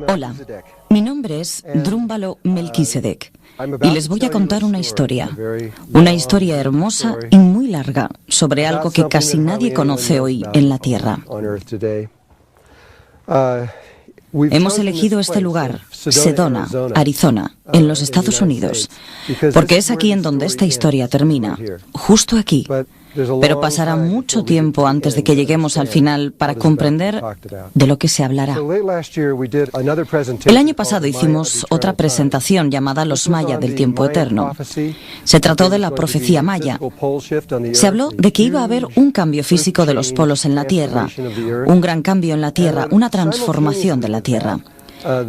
Hola, mi nombre es Drúmbalo Melquisedec y les voy a contar una historia hermosa y muy larga sobre algo que casi nadie conoce hoy en la Tierra. Hemos elegido este lugar, Sedona, Arizona, en los Estados Unidos, porque es aquí en donde esta historia termina, justo aquí. Pero pasará mucho tiempo antes de que lleguemos al final para comprender de lo que se hablará. El año pasado hicimos otra presentación llamada Los Maya del Tiempo Eterno. Se trató de la profecía maya. Se habló de que iba a haber un cambio físico de los polos en la Tierra, un gran cambio en la Tierra, una transformación de la Tierra.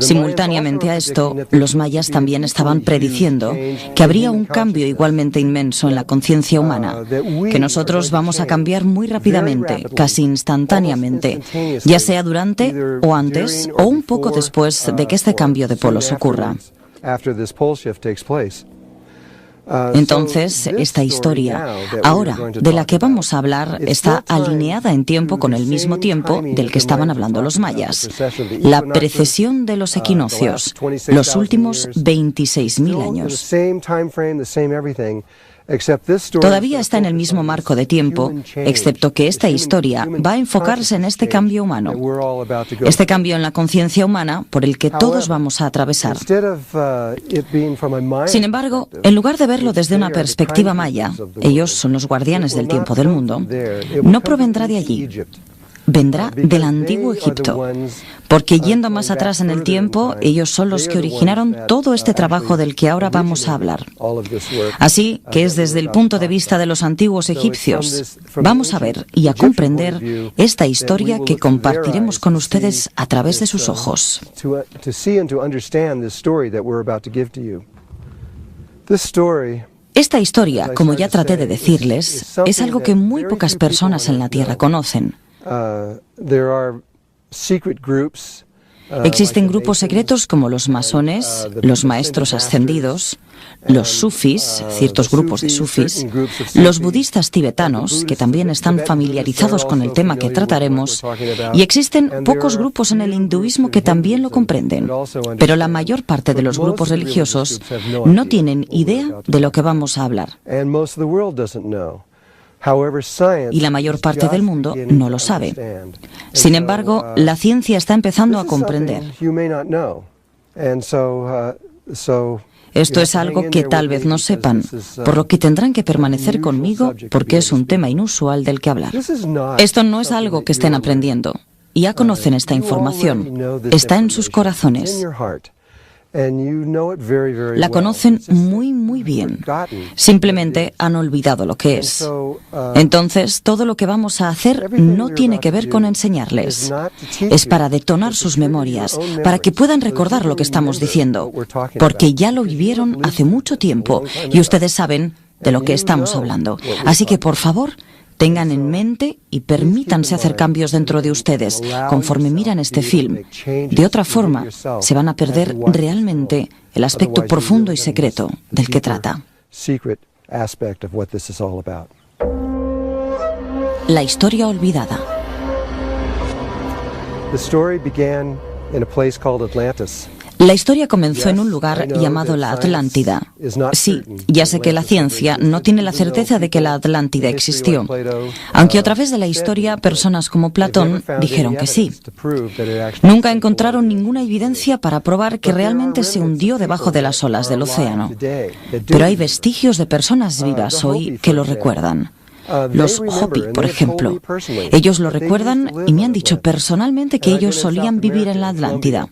Simultáneamente a esto, los mayas también estaban prediciendo que habría un cambio igualmente inmenso en la conciencia humana, que nosotros vamos a cambiar muy rápidamente, casi instantáneamente, ya sea durante o antes o un poco después de que este cambio de polos ocurra. Entonces, esta historia, ahora de la que vamos a hablar, está alineada en tiempo con el mismo tiempo del que estaban hablando los mayas. La precesión de los equinoccios, los últimos 26.000 años. Todavía está en el mismo marco de tiempo, excepto que esta historia va a enfocarse en este cambio humano, este cambio en la conciencia humana por el que todos vamos a atravesar. Sin embargo, en lugar de verlo desde una perspectiva maya, ellos son los guardianes del tiempo del mundo, no provendrá de allí. Vendrá del antiguo Egipto, porque yendo más atrás en el tiempo, ellos son los que originaron todo este trabajo del que ahora vamos a hablar. Así que es desde el punto de vista de los antiguos egipcios. Vamos a ver y a comprender esta historia que compartiremos con ustedes a través de sus ojos. Esta historia, como ya traté de decirles, es algo que muy pocas personas en la Tierra conocen. Existen grupos secretos como los masones, los maestros ascendidos, los sufis, ciertos grupos de sufis, los budistas tibetanos, que también están familiarizados con el tema que trataremos, y existen pocos grupos en el hinduismo que también lo comprenden, pero la mayor parte de los grupos religiosos no tienen idea de lo que vamos a hablar. Y la mayor parte del mundo no lo sabe. Sin embargo, la ciencia está empezando a comprender. Esto es algo que tal vez no sepan, por lo que tendrán que permanecer conmigo porque es un tema inusual del que hablar. Esto no es algo que estén aprendiendo. Ya conocen esta información. Está en sus corazones. La conocen muy, muy bien. Simplemente han olvidado lo que es. Entonces, todo lo que vamos a hacer no tiene que ver con enseñarles. Es para detonar sus memorias, para que puedan recordar lo que estamos diciendo, porque ya lo vivieron hace mucho tiempo y ustedes saben de lo que estamos hablando. Así que, por favor, tengan en mente y permítanse hacer cambios dentro de ustedes conforme miran este film. De otra forma, se van a perder realmente el aspecto profundo y secreto del que trata. La historia olvidada. La historia comenzó en un lugar llamado la Atlántida. Sí, ya sé que la ciencia no tiene la certeza de que la Atlántida existió, aunque a través de la historia personas como Platón dijeron que sí. Nunca encontraron ninguna evidencia para probar que realmente se hundió debajo de las olas del océano, pero hay vestigios de personas vivas hoy que lo recuerdan. Los Hopi, por ejemplo. Ellos lo recuerdan y me han dicho personalmente que ellos solían vivir en la Atlántida.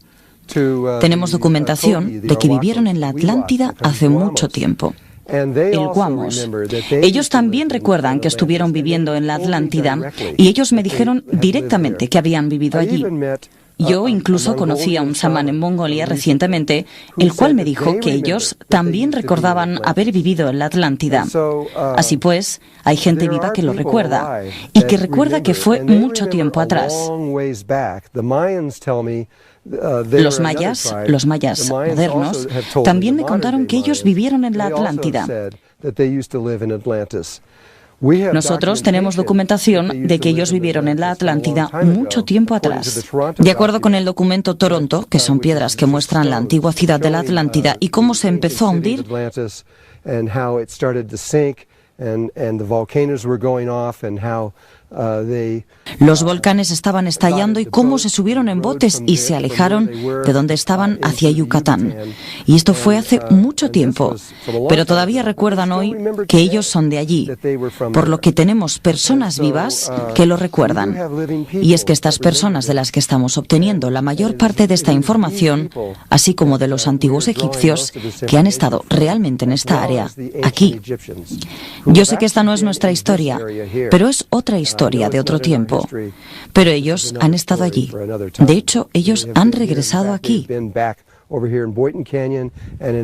Tenemos documentación de que vivieron en la Atlántida hace mucho tiempo. El Guamos. Ellos también recuerdan que estuvieron viviendo en la Atlántida y ellos me dijeron directamente que habían vivido allí. Yo incluso conocí a un chamán en Mongolia recientemente, el cual me dijo que ellos también recordaban haber vivido en la Atlántida. Así pues, hay gente viva que lo recuerda y que recuerda que fue mucho tiempo atrás. Los mayas modernos, también me contaron que ellos vivieron en la Atlántida. Nosotros tenemos documentación de que ellos vivieron en la Atlántida mucho tiempo atrás. De acuerdo con el documento Toronto, que son piedras que muestran la antigua ciudad de la Atlántida y cómo se empezó a hundir, los volcanes estaban estallando y cómo se subieron en botes y se alejaron de donde estaban hacia Yucatán. Y esto fue hace mucho tiempo, pero todavía recuerdan hoy que ellos son de allí, por lo que tenemos personas vivas que lo recuerdan. Y es que estas personas de las que estamos obteniendo la mayor parte de esta información, así como de los antiguos egipcios que han estado realmente en esta área, aquí. Yo sé que esta no es nuestra historia, pero es otra historia de otro tiempo. Pero ellos han estado allí. De hecho, ellos han regresado aquí,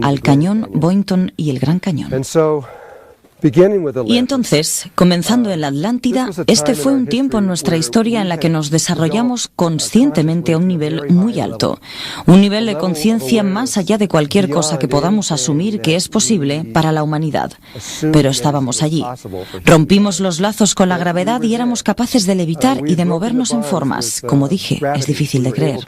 al cañón Boynton y el Gran Cañón. Y entonces, comenzando en la Atlántida, este fue un tiempo en nuestra historia en la que nos desarrollamos conscientemente a un nivel muy alto, un nivel de conciencia más allá de cualquier cosa que podamos asumir que es posible para la humanidad. Pero estábamos allí. Rompimos los lazos con la gravedad y éramos capaces de levitar y de movernos en formas. Como dije, es difícil de creer.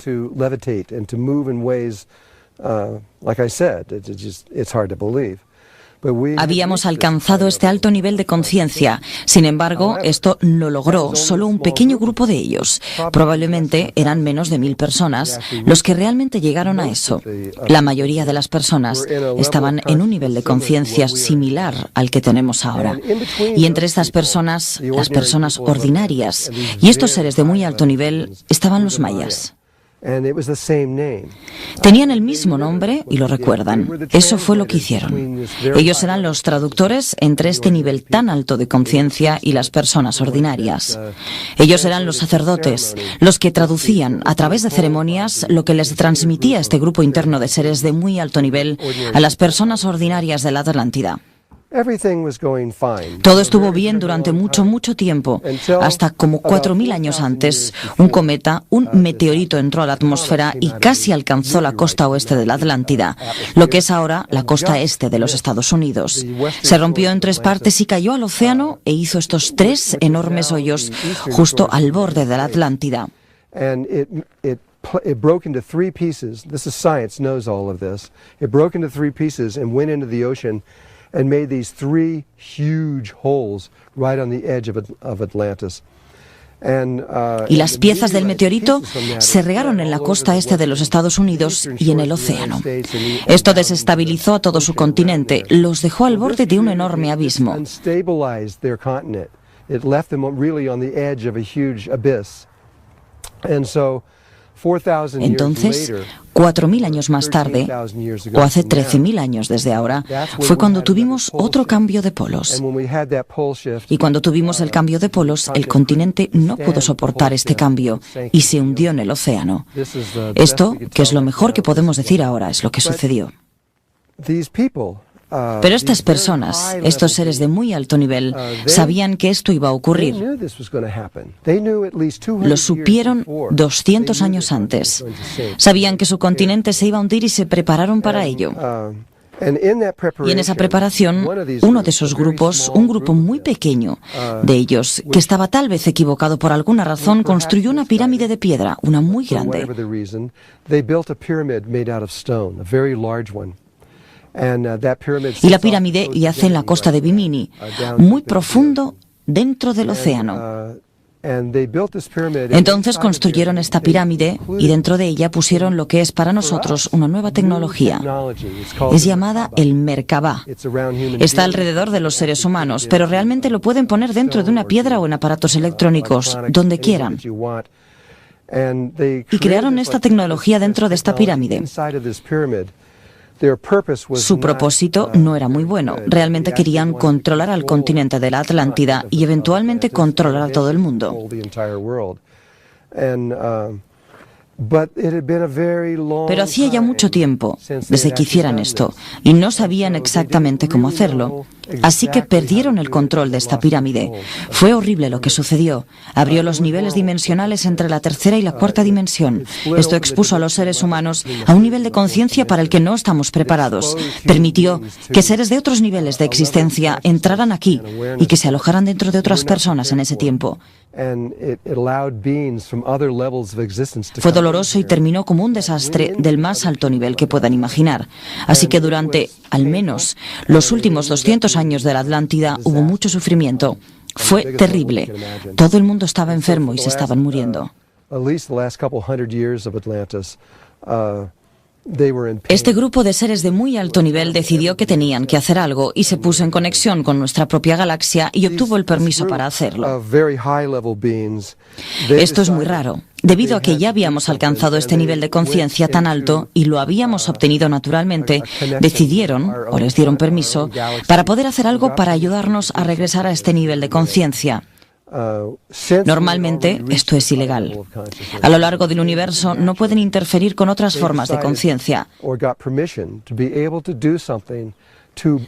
Habíamos alcanzado este alto nivel de conciencia. Sin embargo, esto lo logró solo un pequeño grupo de ellos. Probablemente eran menos de 1000 personas los que realmente llegaron a eso. La mayoría de las personas estaban en un nivel de conciencia similar al que tenemos ahora. Y entre estas personas, las personas ordinarias y estos seres de muy alto nivel, estaban los mayas. Tenían el mismo nombre y lo recuerdan. Eso fue lo que hicieron. Ellos eran los traductores entre este nivel tan alto de conciencia y las personas ordinarias. Ellos eran los sacerdotes, los que traducían a través de ceremonias lo que les transmitía este grupo interno de seres de muy alto nivel a las personas ordinarias de la Atlántida. Todo estuvo bien durante mucho tiempo, hasta como 4000 años antes, un cometa, un meteorito entró a la atmósfera y casi alcanzó la costa oeste de la Atlántida, lo que es ahora la costa este de los Estados Unidos. Se rompió en 3 partes y cayó al océano e hizo estos 3 enormes hoyos justo al borde de la Atlántida. It broke into 3 pieces. This is science knows all of this. It broke into 3 pieces and went into the ocean and made these 3 huge holes right on the edge of Atlantis. Y las piezas del meteorito se regaron en la costa este de los Estados Unidos y en el océano. Esto desestabilizó a todo su continente, los dejó al borde de un enorme abismo. Entonces, 4000 años más tarde, o hace 13000 años desde ahora, fue cuando tuvimos otro cambio de polos. Y cuando tuvimos el cambio de polos, el continente no pudo soportar este cambio y se hundió en el océano. Esto, que es lo mejor que podemos decir ahora, es lo que sucedió. Pero estas personas, estos seres de muy alto nivel, sabían que esto iba a ocurrir. Lo supieron 200 años antes. Sabían que su continente se iba a hundir y se prepararon para ello. Y en esa preparación, uno de esos grupos, un grupo muy pequeño de ellos, que estaba tal vez equivocado por alguna razón, construyó una pirámide de piedra, una muy grande. Y la pirámide yace en la costa de Bimini, muy profundo dentro del océano. Entonces construyeron esta pirámide y dentro de ella pusieron lo que es para nosotros una nueva tecnología. Es llamada el Merkabah. Está alrededor de los seres humanos, pero realmente lo pueden poner dentro de una piedra o en aparatos electrónicos, donde quieran. Y crearon esta tecnología dentro de esta pirámide. Su propósito no era muy bueno. Realmente querían controlar al continente de la Atlántida y eventualmente controlar a todo el mundo. Pero hacía ya mucho tiempo desde que hicieran esto y no sabían exactamente cómo hacerlo. Así que perdieron el control de esta pirámide. Fue horrible lo que sucedió. Abrió los niveles dimensionales entre la tercera y la cuarta dimensión. Esto expuso a los seres humanos a un nivel de conciencia para el que no estamos preparados. Permitió que seres de otros niveles de existencia entraran aquí y que se alojaran dentro de otras personas en ese tiempo. Fue doloroso y terminó como un desastre del más alto nivel que puedan imaginar. Así que durante, al menos, los últimos 200 años de la Atlántida hubo mucho sufrimiento. Fue terrible. Todo el mundo estaba enfermo y se estaban muriendo. Este grupo de seres de muy alto nivel decidió que tenían que hacer algo y se puso en conexión con nuestra propia galaxia y obtuvo el permiso para hacerlo. Esto es muy raro, debido a que ya habíamos alcanzado este nivel de conciencia tan alto y lo habíamos obtenido naturalmente. Decidieron, o les dieron permiso, para poder hacer algo para ayudarnos a regresar a este nivel de conciencia. Normalmente esto es ilegal. A lo largo del universo no pueden interferir con otras formas de conciencia.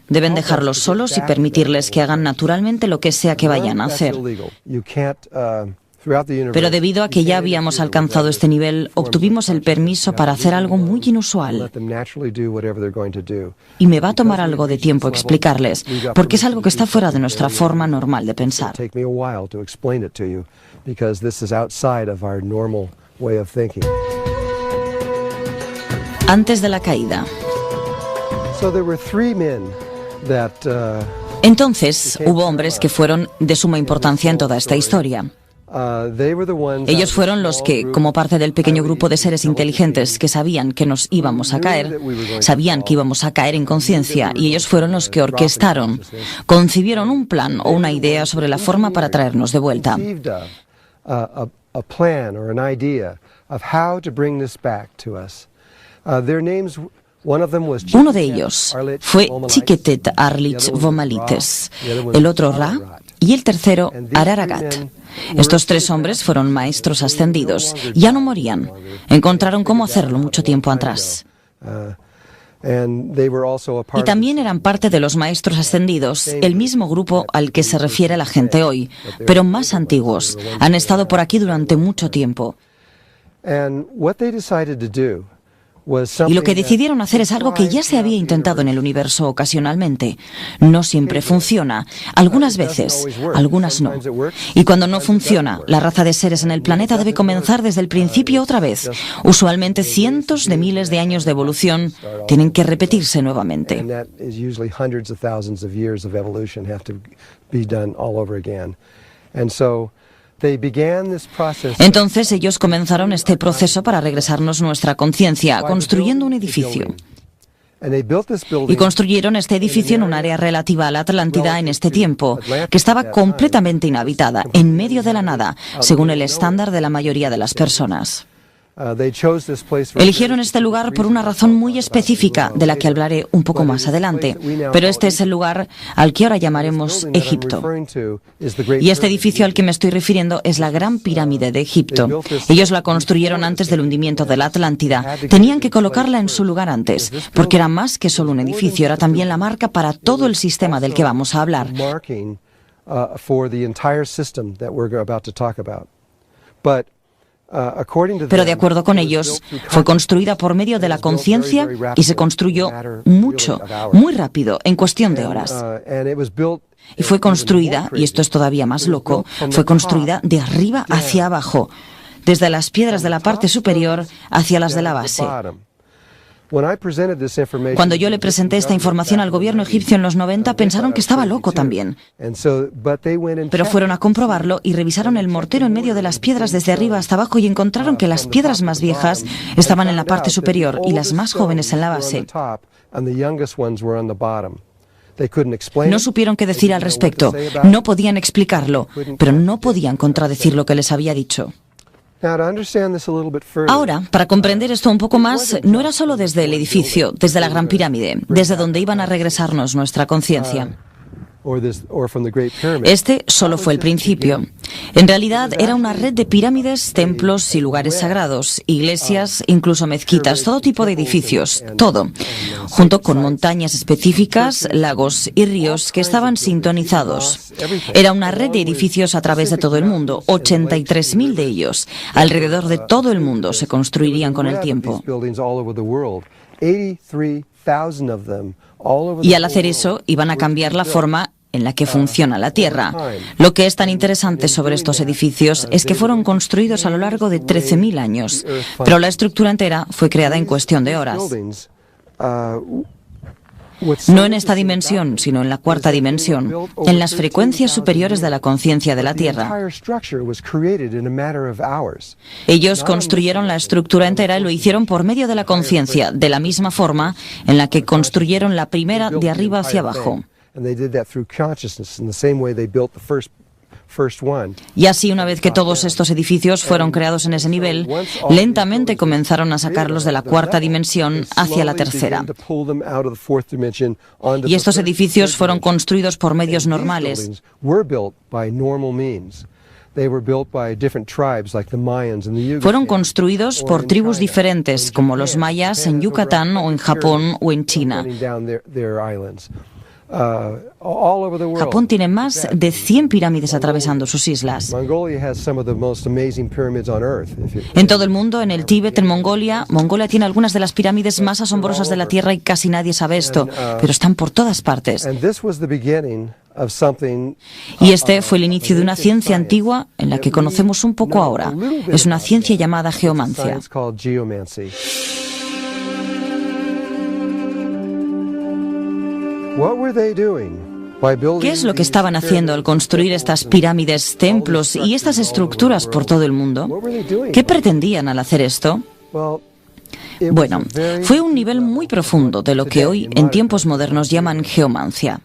Deben dejarlos solos y permitirles que hagan naturalmente lo que sea que vayan a hacer. Pero debido a que ya habíamos alcanzado este nivel, obtuvimos el permiso para hacer algo muy inusual. Y me va a tomar algo de tiempo explicarles, porque es algo que está fuera de nuestra forma normal de pensar. Antes de la caída. Entonces, hubo hombres que fueron de suma importancia en toda esta historia. Ellos fueron los que, como parte del pequeño grupo de seres inteligentes que sabían que nos íbamos a caer, sabían que íbamos a caer en conciencia, y ellos fueron los que orquestaron, concibieron un plan o una idea sobre la forma para traernos de vuelta. Uno de ellos fue Chiquetet Arlich Vomalites, el otro Ra y el tercero Araragat. Estos tres hombres fueron maestros ascendidos. Ya no morían. Encontraron cómo hacerlo mucho tiempo atrás. Y también eran parte de los maestros ascendidos, el mismo grupo al que se refiere la gente hoy, pero más antiguos. Han estado por aquí durante mucho tiempo. Y lo que decidieron hacer es algo que ya se había intentado en el universo ocasionalmente. No siempre funciona. Algunas veces, algunas no. Y cuando no funciona, la raza de seres en el planeta debe comenzar desde el principio otra vez. Usualmente cientos de miles de años de evolución tienen que repetirse nuevamente. Entonces ellos comenzaron este proceso para regresarnos nuestra conciencia, construyendo un edificio. Y construyeron este edificio en un área relativa a la Atlántida en este tiempo, que estaba completamente inhabitada, en medio de la nada, según el estándar de la mayoría de las personas. Eligieron este lugar por una razón muy específica, de la que hablaré un poco más adelante, pero este es el lugar al que ahora llamaremos Egipto. Y este edificio al que me estoy refiriendo es la Gran Pirámide de Egipto. Ellos la construyeron antes del hundimiento de la Atlántida. Tenían que colocarla en su lugar antes, porque era más que solo un edificio, era también la marca para todo el sistema del que vamos a hablar. Pero de acuerdo con ellos, fue construida por medio de la conciencia y se construyó mucho, muy rápido, en cuestión de horas. Y fue construida, y esto es todavía más loco, fue construida de arriba hacia abajo, desde las piedras de la parte superior hacia las de la base. Cuando yo le presenté esta información al gobierno egipcio en los 90, pensaron que estaba loco también. Pero fueron a comprobarlo y revisaron el mortero en medio de las piedras desde arriba hasta abajo y encontraron que las piedras más viejas estaban en la parte superior y las más jóvenes en la base. No supieron qué decir al respecto, no podían explicarlo, pero no podían contradecir lo que les había dicho. Ahora, para comprender esto un poco más, no era solo desde el edificio, desde la Gran Pirámide, desde donde iban a regresarnos nuestra conciencia. Este solo fue el principio. En realidad era una red de pirámides, templos y lugares sagrados, iglesias, incluso mezquitas, todo tipo de edificios, todo, junto con montañas específicas, lagos y ríos que estaban sintonizados. Era una red de edificios a través de todo el mundo, 83.000 de ellos, alrededor de todo el mundo se construirían con el tiempo. Y al hacer eso, iban a cambiar la forma en la que funciona la Tierra. Lo que es tan interesante sobre estos edificios es que fueron construidos a lo largo de 13.000 años, pero la estructura entera fue creada en cuestión de horas. No en esta dimensión, sino en la cuarta dimensión, en las frecuencias superiores de la conciencia de la Tierra. Ellos construyeron la estructura entera y lo hicieron por medio de la conciencia, de la misma forma en la que construyeron la primera de arriba hacia abajo. Y así, una vez que todos estos edificios fueron creados en ese nivel, lentamente comenzaron a sacarlos de la cuarta dimensión hacia la tercera. Y estos edificios fueron construidos por medios normales. Fueron construidos por tribus diferentes, como los mayas en Yucatán o en Japón o en China. Japón tiene más de 100 pirámides atravesando sus islas. En todo el mundo, en el Tíbet, en Mongolia tiene algunas de las pirámides más asombrosas de la Tierra y casi nadie sabe esto, pero están por todas partes. Y este fue el inicio de una ciencia antigua en la que conocemos un poco ahora. Es una ciencia llamada geomancia. ¿Qué es lo que estaban haciendo al construir estas pirámides, templos y estas estructuras por todo el mundo? ¿Qué pretendían al hacer esto? Bueno, fue un nivel muy profundo de lo que hoy, en tiempos modernos, llaman geomancia.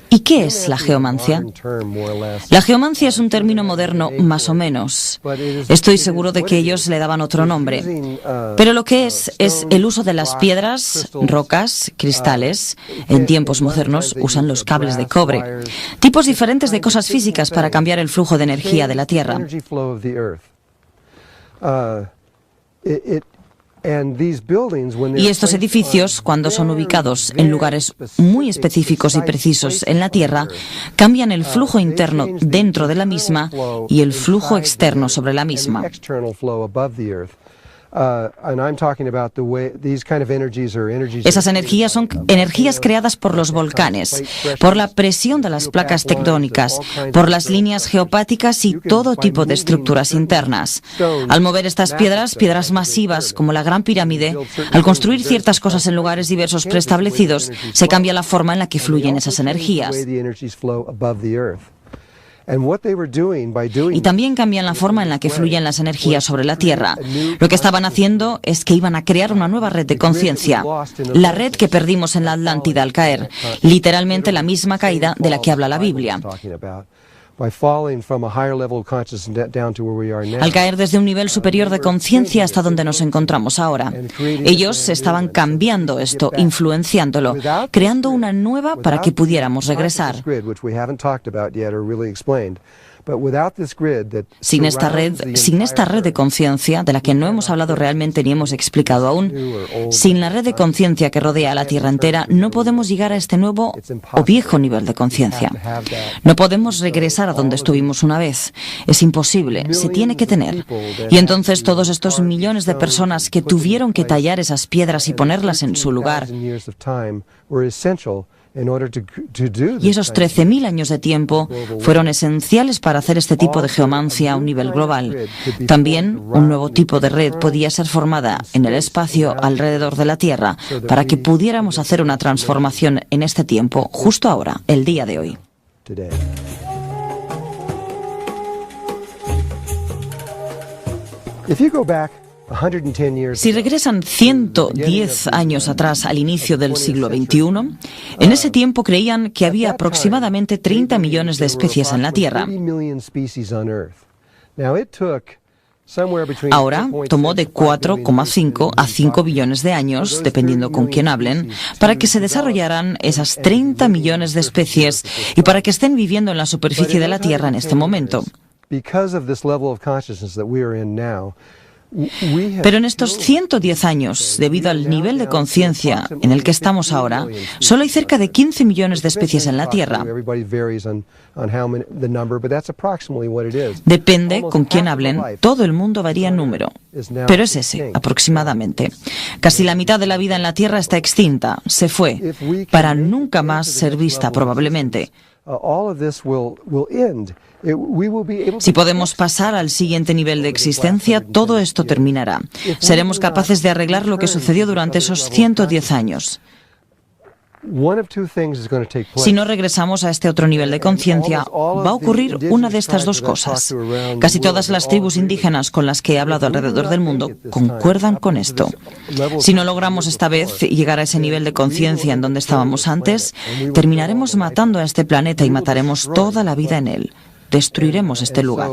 ¿Y qué es la geomancia? La geomancia es un término moderno, más o menos. Estoy seguro de que ellos le daban otro nombre. Pero lo que es el uso de las piedras, rocas, cristales. En tiempos modernos usan los cables de cobre. Tipos diferentes de cosas físicas para cambiar el flujo de energía de la Tierra. Y estos edificios, cuando son ubicados en lugares muy específicos y precisos en la Tierra, cambian el flujo interno dentro de la misma y el flujo externo sobre la misma. Esas energías son energías creadas por los volcanes, por la presión de las placas tectónicas, por las líneas geopáticas y todo tipo de estructuras internas. Al mover estas piedras masivas como la Gran Pirámide, al construir ciertas cosas en lugares diversos preestablecidos, se cambia la forma en la que fluyen esas energías. Y también cambian la forma en la que fluyen las energías sobre la Tierra. Lo que estaban haciendo es que iban a crear una nueva red de conciencia, la red que perdimos en la Atlántida al caer, literalmente la misma caída de la que habla la Biblia. Al caer desde un nivel superior de conciencia hasta donde nos encontramos ahora. Ellos estaban cambiando esto, influenciándolo, creando una nueva para que pudiéramos regresar. Sin esta red de conciencia, de la que no hemos hablado realmente ni hemos explicado aún, sin la red de conciencia que rodea a la Tierra entera, no podemos llegar a este nuevo o viejo nivel de conciencia. No podemos regresar a donde estuvimos una vez. Es imposible, se tiene que tener. Y entonces todos estos millones de personas que tuvieron que tallar esas piedras y ponerlas en su lugar, y esos 13.000 años de tiempo fueron esenciales para hacer este tipo de geomancia a un nivel global. También un nuevo tipo de red podía ser formada en el espacio alrededor de la Tierra para que pudiéramos hacer una transformación en este tiempo, justo ahora, el día de hoy. Si regresan 110 años atrás al inicio del siglo XXI, en ese tiempo creían que había aproximadamente 30 millones de especies en la Tierra. Ahora tomó de 4,5 a 5 billones de años, dependiendo con quién hablen, para que se desarrollaran esas 30 millones de especies y para que estén viviendo en la superficie de la Tierra en este momento. Pero en estos 110 años, debido al nivel de conciencia en el que estamos ahora, solo hay cerca de 15 millones de especies en la Tierra. Depende con quién hablen, todo el mundo varía en número, pero es ese, aproximadamente. Casi la mitad de la vida en la Tierra está extinta, se fue, para nunca más ser vista probablemente. Si podemos pasar al siguiente nivel de existencia, todo esto terminará. Seremos capaces de arreglar lo que sucedió durante esos 110 años. Si no regresamos a este otro nivel de conciencia, va a ocurrir una de estas dos cosas. Casi todas las tribus indígenas con las que he hablado alrededor del mundo concuerdan con esto. Si no logramos esta vez llegar a ese nivel de conciencia en donde estábamos antes, terminaremos matando a este planeta y mataremos toda la vida en él. Destruiremos este lugar.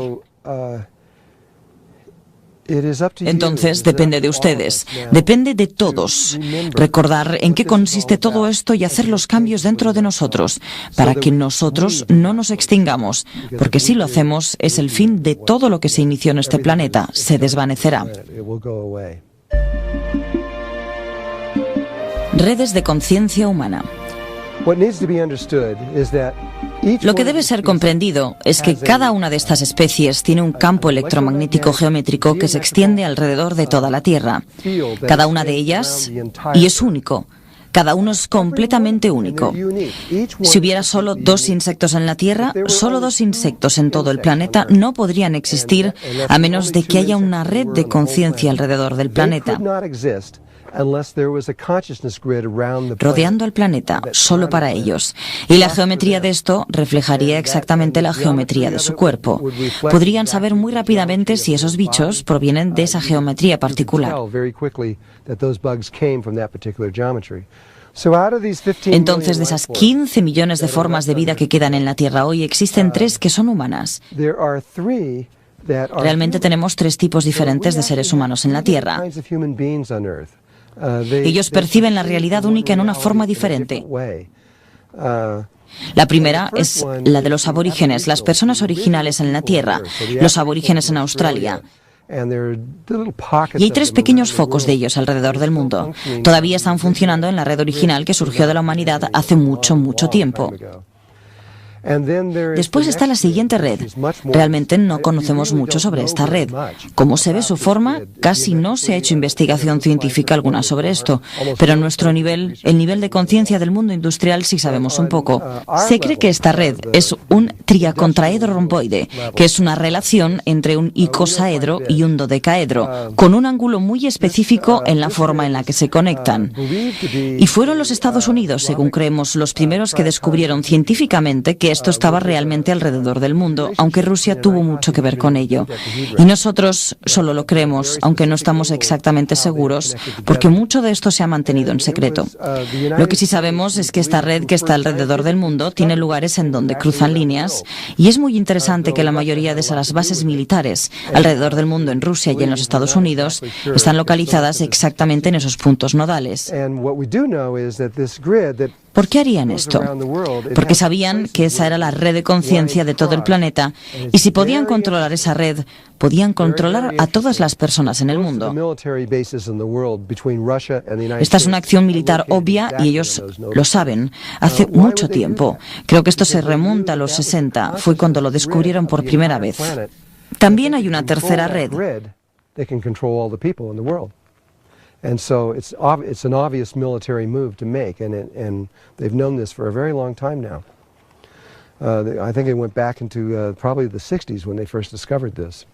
Entonces, depende de ustedes, depende de todos, recordar en qué consiste todo esto y hacer los cambios dentro de nosotros, para que nosotros no nos extingamos, porque si lo hacemos, es el fin de todo lo que se inició en este planeta, se desvanecerá. Redes de conciencia humana. Lo que debe ser comprendido es que cada una de estas especies tiene un campo electromagnético geométrico que se extiende alrededor de toda la Tierra. Cada una de ellas, y es único. Cada uno es completamente único. Si hubiera solo 2 insectos en la Tierra, solo 2 insectos en todo el planeta no podrían existir a menos de que haya una red de conciencia alrededor del planeta, rodeando al planeta, solo para ellos. Y la geometría de esto reflejaría exactamente la geometría de su cuerpo. Podrían saber muy rápidamente si esos bichos provienen de esa geometría particular. Entonces, de esas 15 millones de formas de vida que quedan en la Tierra hoy, existen 3 que son humanas. Realmente tenemos 3 tipos diferentes de seres humanos en la Tierra. Ellos perciben la realidad única en una forma diferente. La primera es la de los aborígenes, las personas originales en la Tierra, los aborígenes en Australia. Y hay 3 pequeños focos de ellos alrededor del mundo. Todavía están funcionando en la red original que surgió de la humanidad hace mucho, mucho tiempo. Después está la siguiente red. Realmente no conocemos mucho sobre esta red. Como se ve su forma, casi no se ha hecho investigación científica alguna sobre esto, pero a nuestro nivel, el nivel de conciencia del mundo industrial, sí sabemos un poco. Se cree que esta red es un triacontraedro romboide, que es una relación entre un icosaedro y un dodecaedro, con un ángulo muy específico en la forma en la que se conectan. Y fueron los Estados Unidos, según creemos, los primeros que descubrieron científicamente que esto estaba realmente alrededor del mundo, aunque Rusia tuvo mucho que ver con ello. Y nosotros solo lo creemos, aunque no estamos exactamente seguros, porque mucho de esto se ha mantenido en secreto. Lo que sí sabemos es que esta red que está alrededor del mundo tiene lugares en donde cruzan líneas, y es muy interesante que la mayoría de esas bases militares alrededor del mundo, en Rusia y en los Estados Unidos, están localizadas exactamente en esos puntos nodales. ¿Por qué harían esto? Porque sabían que esa era la red de conciencia de todo el planeta, y si podían controlar esa red, podían controlar a todas las personas en el mundo. Esta es una acción militar obvia y ellos lo saben. Hace mucho tiempo. Creo que esto se remonta a los 60. Fue cuando lo descubrieron por primera vez. También hay una tercera red. And so it's an obvious military move to make, and they've known this for a very long time now. I think it went back into probably the 60s when they first discovered this.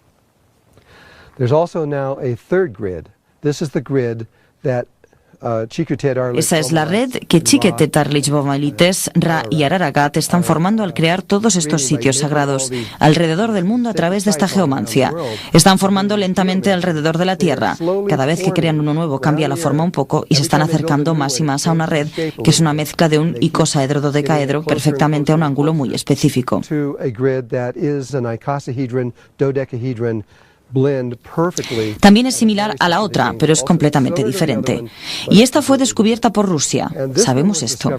There's also now a third grid. This is the grid that esa es la red que Chiquetet, Arlich, Bomalites, Ra y Araragat están formando al crear todos estos sitios sagrados alrededor del mundo a través de esta geomancia. Están formando lentamente alrededor de la Tierra. Cada vez que crean uno nuevo cambia la forma un poco y se están acercando más y más a una red que es una mezcla de un icosaedro dodecaedro perfectamente a un ángulo muy específico. También es similar a la otra, pero es completamente diferente. Y esta fue descubierta por Rusia. Sabemos esto.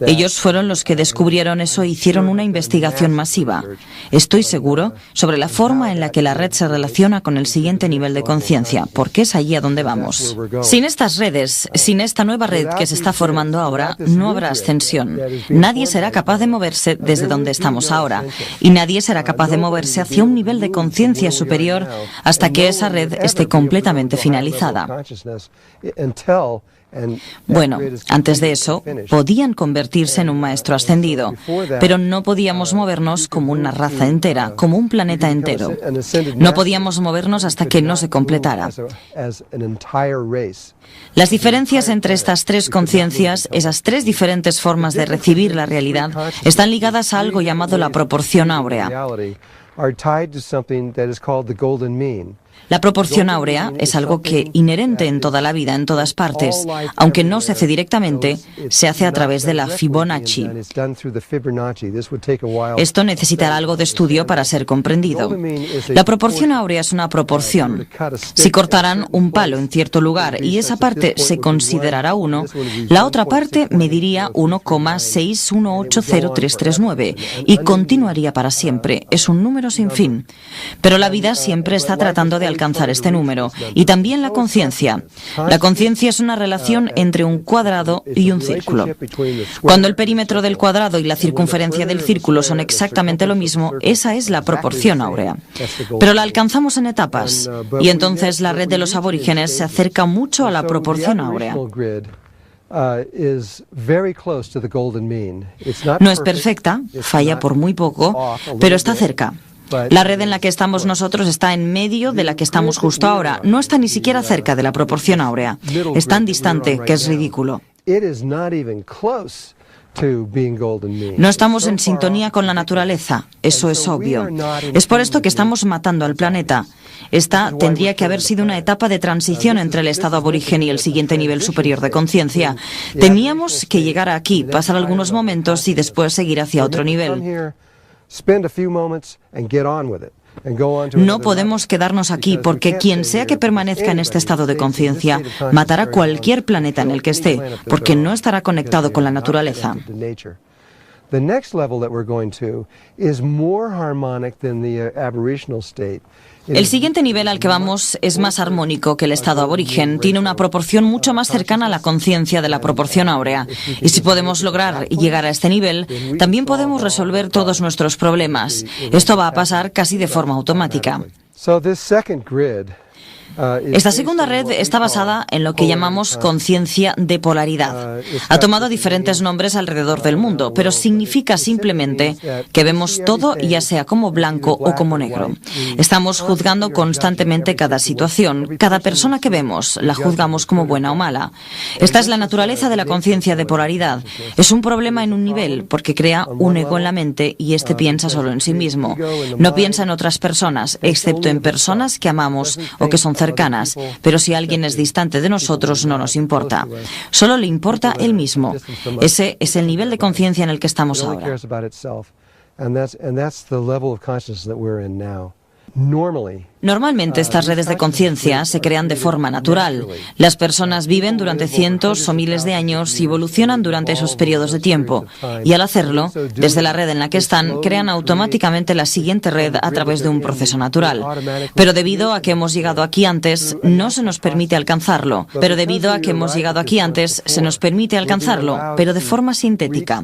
Ellos fueron los que descubrieron eso e hicieron una investigación masiva. Estoy seguro sobre la forma en la que la red se relaciona con el siguiente nivel de conciencia, porque es allí a donde vamos. Sin estas redes, sin esta nueva red que se está formando ahora, no habrá ascensión. Nadie será capaz de moverse desde donde estamos ahora, y nadie será capaz de moverse hacia un nivel de conciencia superior hasta que esa red esté completamente finalizada. Bueno, antes de eso, podían convertirse en un maestro ascendido, pero no podíamos movernos como una raza entera, como un planeta entero. No podíamos movernos hasta que no se completara. Las diferencias entre estas tres conciencias, esas tres diferentes formas de recibir la realidad, están ligadas a algo llamado la proporción áurea. La proporción áurea es algo que, inherente en toda la vida, en todas partes, aunque no se hace directamente, se hace a través de la Fibonacci. Esto necesitará algo de estudio para ser comprendido. La proporción áurea es una proporción. Si cortaran un palo en cierto lugar y esa parte se considerará 1, la otra parte mediría 1,618039 y continuaría para siempre. Es un número sin fin. Pero la vida siempre está tratando de alcanzar este número, y también la conciencia. La conciencia es una relación entre un cuadrado y un círculo. Cuando el perímetro del cuadrado y la circunferencia del círculo son exactamente lo mismo, esa es la proporción áurea. Pero la alcanzamos en etapas, y entonces la red de los aborígenes se acerca mucho a la proporción áurea. No es perfecta, falla por muy poco, pero está cerca. La red en la que estamos nosotros está en medio de la que estamos justo ahora. No está ni siquiera cerca de la proporción áurea. Es tan distante que es ridículo. No estamos en sintonía con la naturaleza. Eso es obvio. Es por esto que estamos matando al planeta. Esta tendría que haber sido una etapa de transición entre el estado aborigen y el siguiente nivel superior de conciencia. Teníamos que llegar aquí, pasar algunos momentos y después seguir hacia otro nivel. No podemos quedarnos aquí porque quien sea que permanezca en este estado de conciencia matará cualquier planeta en el que esté, porque no estará conectado con la naturaleza. The next level that we're going to is more harmonic than the aboriginal state. El siguiente nivel al que vamos es más armónico que el estado aborigen, tiene una proporción mucho más cercana a la conciencia de la proporción áurea. Y si podemos lograr llegar a este nivel, también podemos resolver todos nuestros problemas. Esto va a pasar casi de forma automática. Esta segunda red está basada en lo que llamamos conciencia de polaridad. Ha tomado diferentes nombres alrededor del mundo, pero significa simplemente que vemos todo ya sea como blanco o como negro. Estamos juzgando constantemente cada situación, cada persona que vemos, la juzgamos como buena o mala. Esta es la naturaleza de la conciencia de polaridad. Es un problema en un nivel porque crea un ego en la mente y este piensa solo en sí mismo. No piensa en otras personas, excepto en personas que amamos o que son cercanas, pero si alguien es distante de nosotros no nos importa. Solo le importa él mismo. Ese es el nivel de conciencia en el que estamos ahora. Normalmente estas redes de conciencia se crean de forma natural. Las personas viven durante cientos o miles de años y evolucionan durante esos periodos de tiempo. Y al hacerlo, desde la red en la que están, crean automáticamente la siguiente red a través de un proceso natural. Pero debido a que hemos llegado aquí antes, no se nos permite alcanzarlo. Pero debido a que hemos llegado aquí antes, se nos permite alcanzarlo, pero de forma sintética.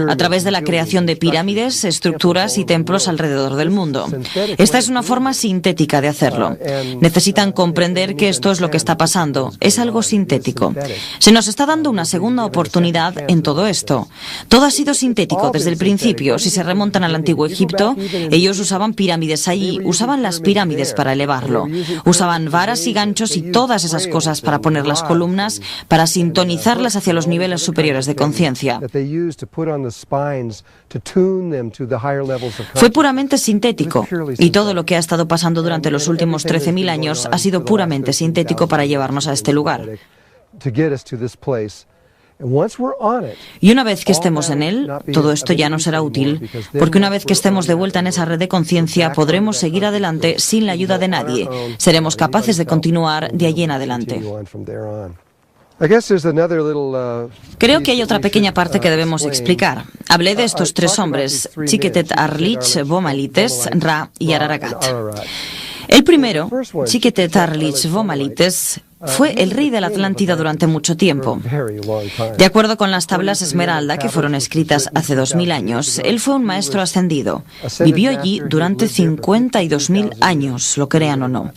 A través de la creación de pirámides, estructuras y templos alrededor del mundo. Esta es una forma sintética de hacerlo. Necesitan comprender que esto es lo que está pasando. Es algo sintético. Se nos está dando una segunda oportunidad en todo esto. Todo ha sido sintético desde el principio. Si se remontan al antiguo Egipto, ellos usaban pirámides allí, usaban las pirámides para elevarlo. Usaban varas y ganchos y todas esas cosas para poner las columnas, para sintonizarlas hacia los niveles superiores de conciencia. Fue puramente sintético, y todo lo que ha estado pasando durante los últimos 13.000 años ha sido puramente sintético para llevarnos a este lugar. Y una vez que estemos en él, todo esto ya no será útil, porque una vez que estemos de vuelta en esa red de conciencia, podremos seguir adelante sin la ayuda de nadie. Seremos capaces de continuar de allí en adelante. Creo que hay otra pequeña parte que debemos explicar. Hablé de estos tres hombres, Chiquetet-Arlich, Vomalites, Ra y Araragat. El primero, Chiquetet-Arlich Vomalites, fue el rey de la Atlántida durante mucho tiempo. De acuerdo con las tablas Esmeralda que fueron escritas hace 2000 años, él fue un maestro ascendido. Vivió allí durante 52.000 años, lo crean o no.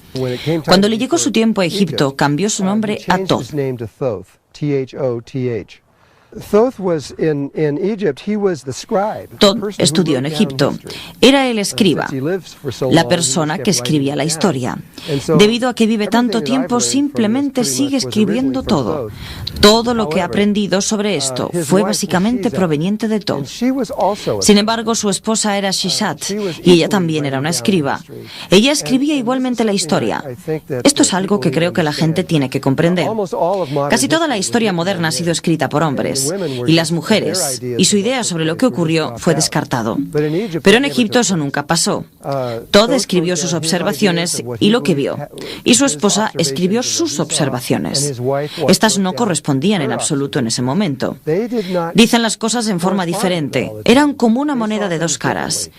Cuando le llegó su tiempo a Egipto, cambió su nombre a Thoth. Thoth estudió en Egipto. Era el escriba, la persona que escribía la historia. Debido a que vive tanto tiempo, simplemente sigue escribiendo todo. Todo lo que ha aprendido sobre esto fue básicamente proveniente de Thoth. Sin embargo, su esposa era Shishat y ella también era una escriba. Ella escribía igualmente la historia. Esto es algo que creo que la gente tiene que comprender. Casi toda la historia moderna ha sido escrita por hombres y las mujeres, y su idea sobre lo que ocurrió fue descartado. Pero en Egipto eso nunca pasó. Thoth escribió sus observaciones y lo que vio, y su esposa escribió sus observaciones. Estas no correspondían en absoluto en ese momento. Dicen las cosas en forma diferente. Eran como una moneda de dos caras.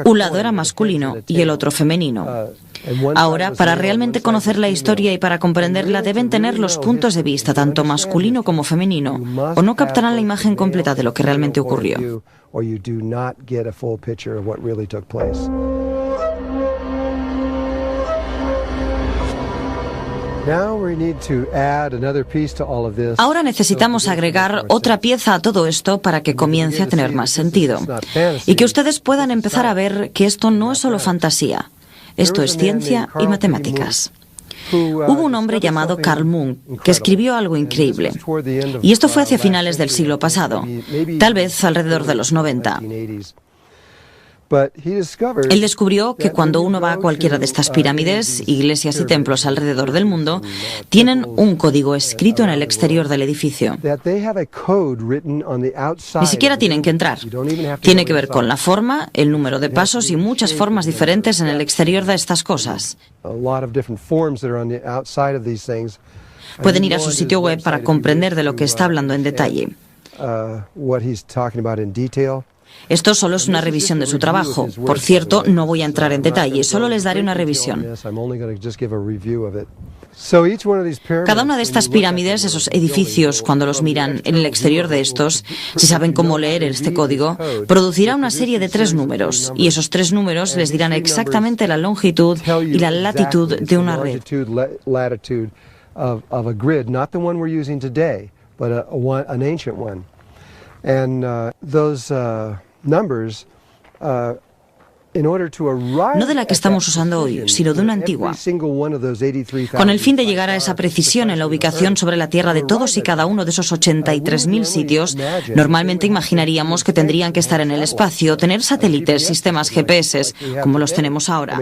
Un lado era masculino y el otro femenino. Ahora, para realmente conocer la historia y para comprenderla, deben tener los puntos de vista, tanto masculino como femenino, o no captarán la imagen completa de lo que realmente ocurrió. Ahora necesitamos agregar otra pieza a todo esto para que comience a tener más sentido y que ustedes puedan empezar a ver que esto no es solo fantasía. Esto es ciencia y matemáticas. Hubo un hombre llamado Carl Jung que escribió algo increíble. Y esto fue hacia finales del siglo pasado, tal vez alrededor de los 90. Él descubrió que cuando uno va a cualquiera de estas pirámides, iglesias y templos alrededor del mundo, tienen un código escrito en el exterior del edificio. Ni siquiera tienen que entrar. Tiene que ver con la forma, el número de pasos y muchas formas diferentes en el exterior de estas cosas. Pueden ir a su sitio web para comprender de lo que está hablando en detalle. Esto solo es una revisión de su trabajo. Por cierto, no voy a entrar en detalle, solo les daré una revisión. Cada una de estas pirámides, esos edificios, cuando los miran en el exterior de estos, si saben cómo leer este código, producirá una serie de 3 números, y esos 3 números les dirán exactamente la longitud y la latitud de una red. No de la que estamos usando hoy, sino de una antigua. Con el fin de llegar a esa precisión en la ubicación sobre la Tierra de todos y cada uno de esos 83.000 sitios, normalmente imaginaríamos que tendrían que estar en el espacio, tener satélites, sistemas GPS, como los tenemos ahora.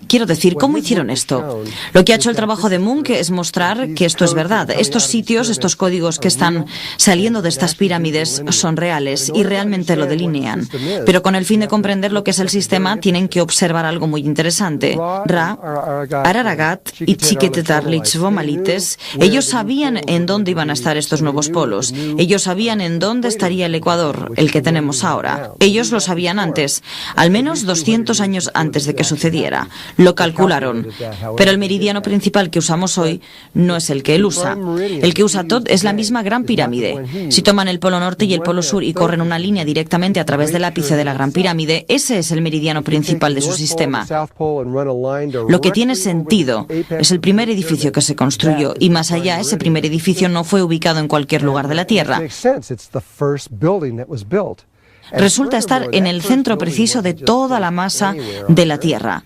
Quiero decir, ¿cómo hicieron esto? Lo que ha hecho el trabajo de Munch es mostrar que esto es verdad. Estos sitios, estos códigos que están saliendo de estas pirámides son reales y realmente lo delinean. Pero con el fin de comprender lo que es el sistema, tienen que observar algo muy interesante. Ra, Araragat y Chiquetet-Arlich Vomalites, ellos sabían en dónde iban a estar estos nuevos polos. Ellos sabían en dónde estaría el Ecuador, el que tenemos ahora. Ellos lo sabían antes, al menos 200 años antes de que sucediera. Lo calcularon, pero el meridiano principal que usamos hoy no es el que él usa. El que usa Thoth es la misma Gran Pirámide. Si toman el polo norte y el polo sur y corren una línea directamente a través del ápice de la Gran Pirámide, ese es el meridiano principal de su sistema. Lo que tiene sentido es el primer edificio que se construyó, y más allá, ese primer edificio no fue ubicado en cualquier lugar de la Tierra. Resulta estar en el centro preciso de toda la masa de la Tierra.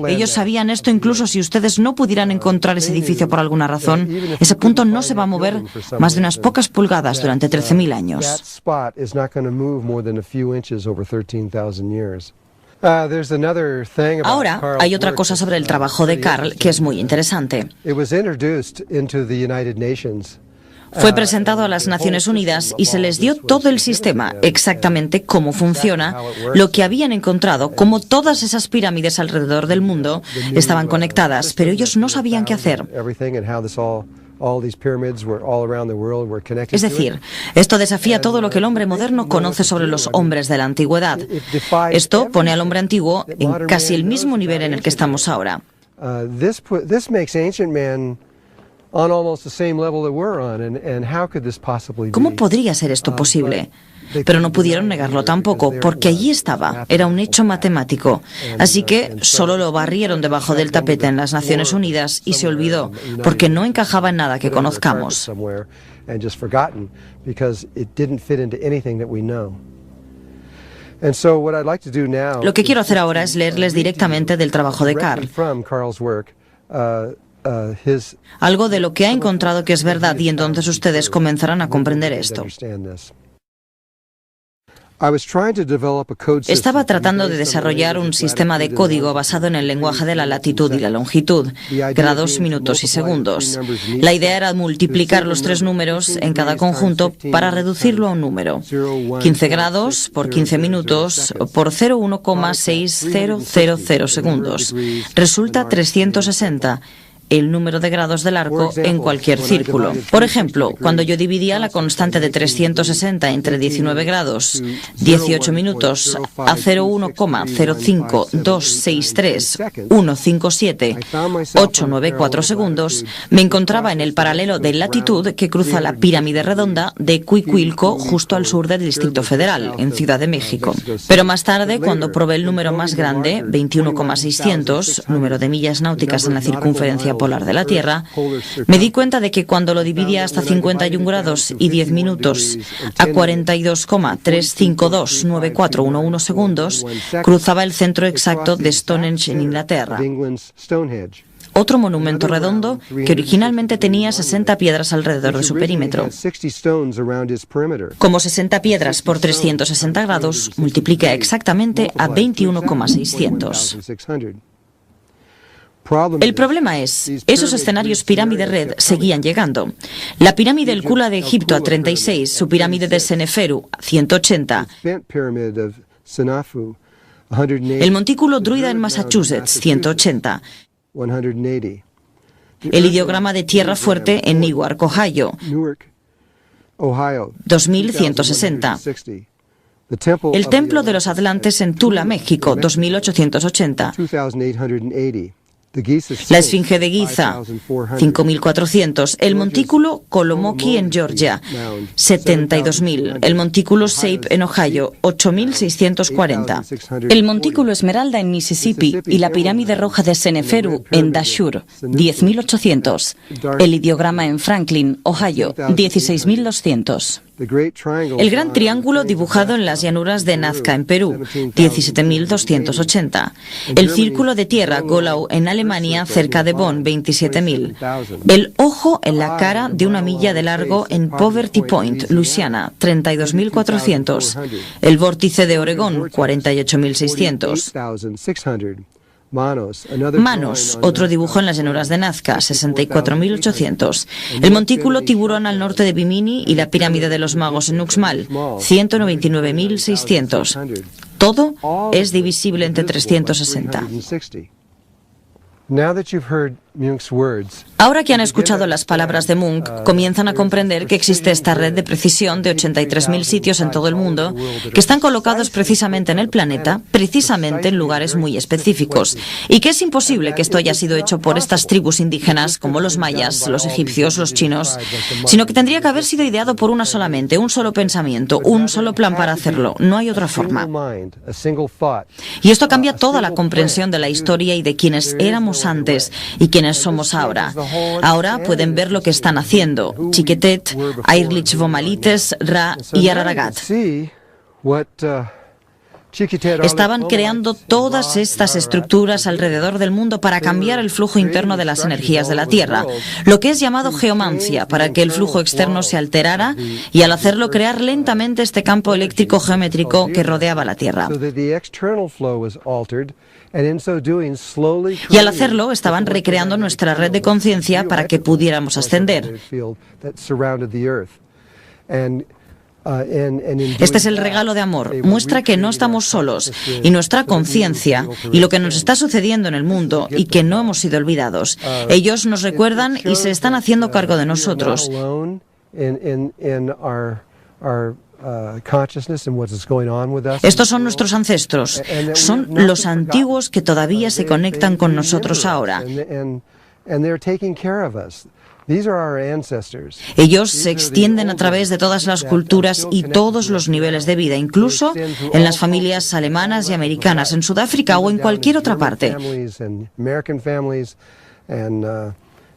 Ellos sabían esto incluso si ustedes no pudieran encontrar ese edificio por alguna razón. Ese punto no se va a mover más de unas pocas pulgadas durante 13.000 años. Ahora, hay otra cosa sobre el trabajo de Carl que es muy interesante. Fue presentado a las Naciones Unidas y se les dio todo el sistema, exactamente cómo funciona, lo que habían encontrado, cómo todas esas pirámides alrededor del mundo estaban conectadas, pero ellos no sabían qué hacer. Es decir, esto desafía todo lo que el hombre moderno conoce sobre los hombres de la antigüedad. Esto pone al hombre antiguo en casi el mismo nivel en el que estamos ahora. ¿Cómo podría ser esto posible? Pero no pudieron negarlo tampoco, porque allí estaba, era un hecho matemático. Así que solo lo barrieron debajo del tapete en las Naciones Unidas y se olvidó, porque no encajaba en nada que conozcamos. Lo que quiero hacer ahora es leerles directamente del trabajo de Carl. Algo de lo que ha encontrado que es verdad, y entonces ustedes comenzarán a comprender esto. Estaba tratando de desarrollar un sistema de código basado en el lenguaje de la latitud y la longitud, grados, minutos y segundos. La idea era multiplicar los tres números en cada conjunto para reducirlo a un número. 15 grados por 15 minutos por 0,1,6000 segundos. Resulta 360. El número de grados del arco en cualquier círculo. Por ejemplo, cuando yo dividía la constante de 360 entre 19 grados, 18 minutos a 0,1,05263,157,894 segundos, me encontraba en el paralelo de latitud que cruza la pirámide redonda de Cuicuilco justo al sur del Distrito Federal, en Ciudad de México. Pero más tarde, cuando probé el número más grande, 21,600, número de millas náuticas en la circunferencia polar de la Tierra, me di cuenta de que cuando lo dividía hasta 51 grados y 10 minutos a 42,3529411 segundos, cruzaba el centro exacto de Stonehenge en Inglaterra. Otro monumento redondo que originalmente tenía 60 piedras alrededor de su perímetro. Como 60 piedras por 360 grados multiplica exactamente a 21,600. El problema es, esos escenarios pirámide red seguían llegando. La pirámide El Kula de Egipto a 36, su pirámide de Seneferu a 180, el montículo Druida en Massachusetts 180, el ideograma de Tierra Fuerte en Newark, Ohio 2160. El Templo de los Atlantes en Tula, México 2880. La Esfinge de Giza, 5.400. El montículo Kolomoki en Georgia, 72.000. El montículo Shape en Ohio, 8.640. El montículo Esmeralda en Mississippi y la pirámide roja de Seneferu en Dashur, 10.800. El ideograma en Franklin, Ohio, 16.200. El Gran Triángulo dibujado en las llanuras de Nazca en Perú, 17.280. El Círculo de Tierra Golau en Alemania, cerca de Bonn, 27.000. El ojo en la cara de una milla de largo en Poverty Point, Luisiana, 32.400. El Vórtice de Oregón, 48.600. Manos, otro dibujo en las llanuras de Nazca, 64.800. El montículo Tiburón al norte de Bimini y la pirámide de los magos en Uxmal, 199.600. Todo es divisible entre 360. Ahora que han escuchado las palabras de Munch, comienzan a comprender que existe esta red de precisión de 83.000 sitios en todo el mundo que están colocados precisamente en el planeta, precisamente en lugares muy específicos, y que es imposible que esto haya sido hecho por estas tribus indígenas como los mayas, los egipcios, los chinos, sino que tendría que haber sido ideado por una sola mente, un solo pensamiento, un solo plan para hacerlo. No hay otra forma. Y esto cambia toda la comprensión de la historia y de quienes éramos antes y quienes somos ahora. Ahora pueden ver lo que están haciendo. Chiquetet, Airlich Vomalites, Ra y Araragat. Estaban creando todas estas estructuras alrededor del mundo para cambiar el flujo interno de las energías de la Tierra, lo que es llamado geomancia, para que el flujo externo se alterara y al hacerlo crear lentamente este campo eléctrico geométrico que rodeaba la Tierra. Y al hacerlo, estaban recreando nuestra red de conciencia para que pudiéramos ascender. Este es el regalo de amor. Muestra que no estamos solos y nuestra conciencia y lo que nos está sucediendo en el mundo y que no hemos sido olvidados. Ellos nos recuerdan y se están haciendo cargo de nosotros. Estos son nuestros ancestros, son los antiguos que todavía se conectan con nosotros ahora. Ellos se extienden a través de todas las culturas y todos los niveles de vida, incluso en las familias alemanas y americanas, en Sudáfrica o en cualquier otra parte.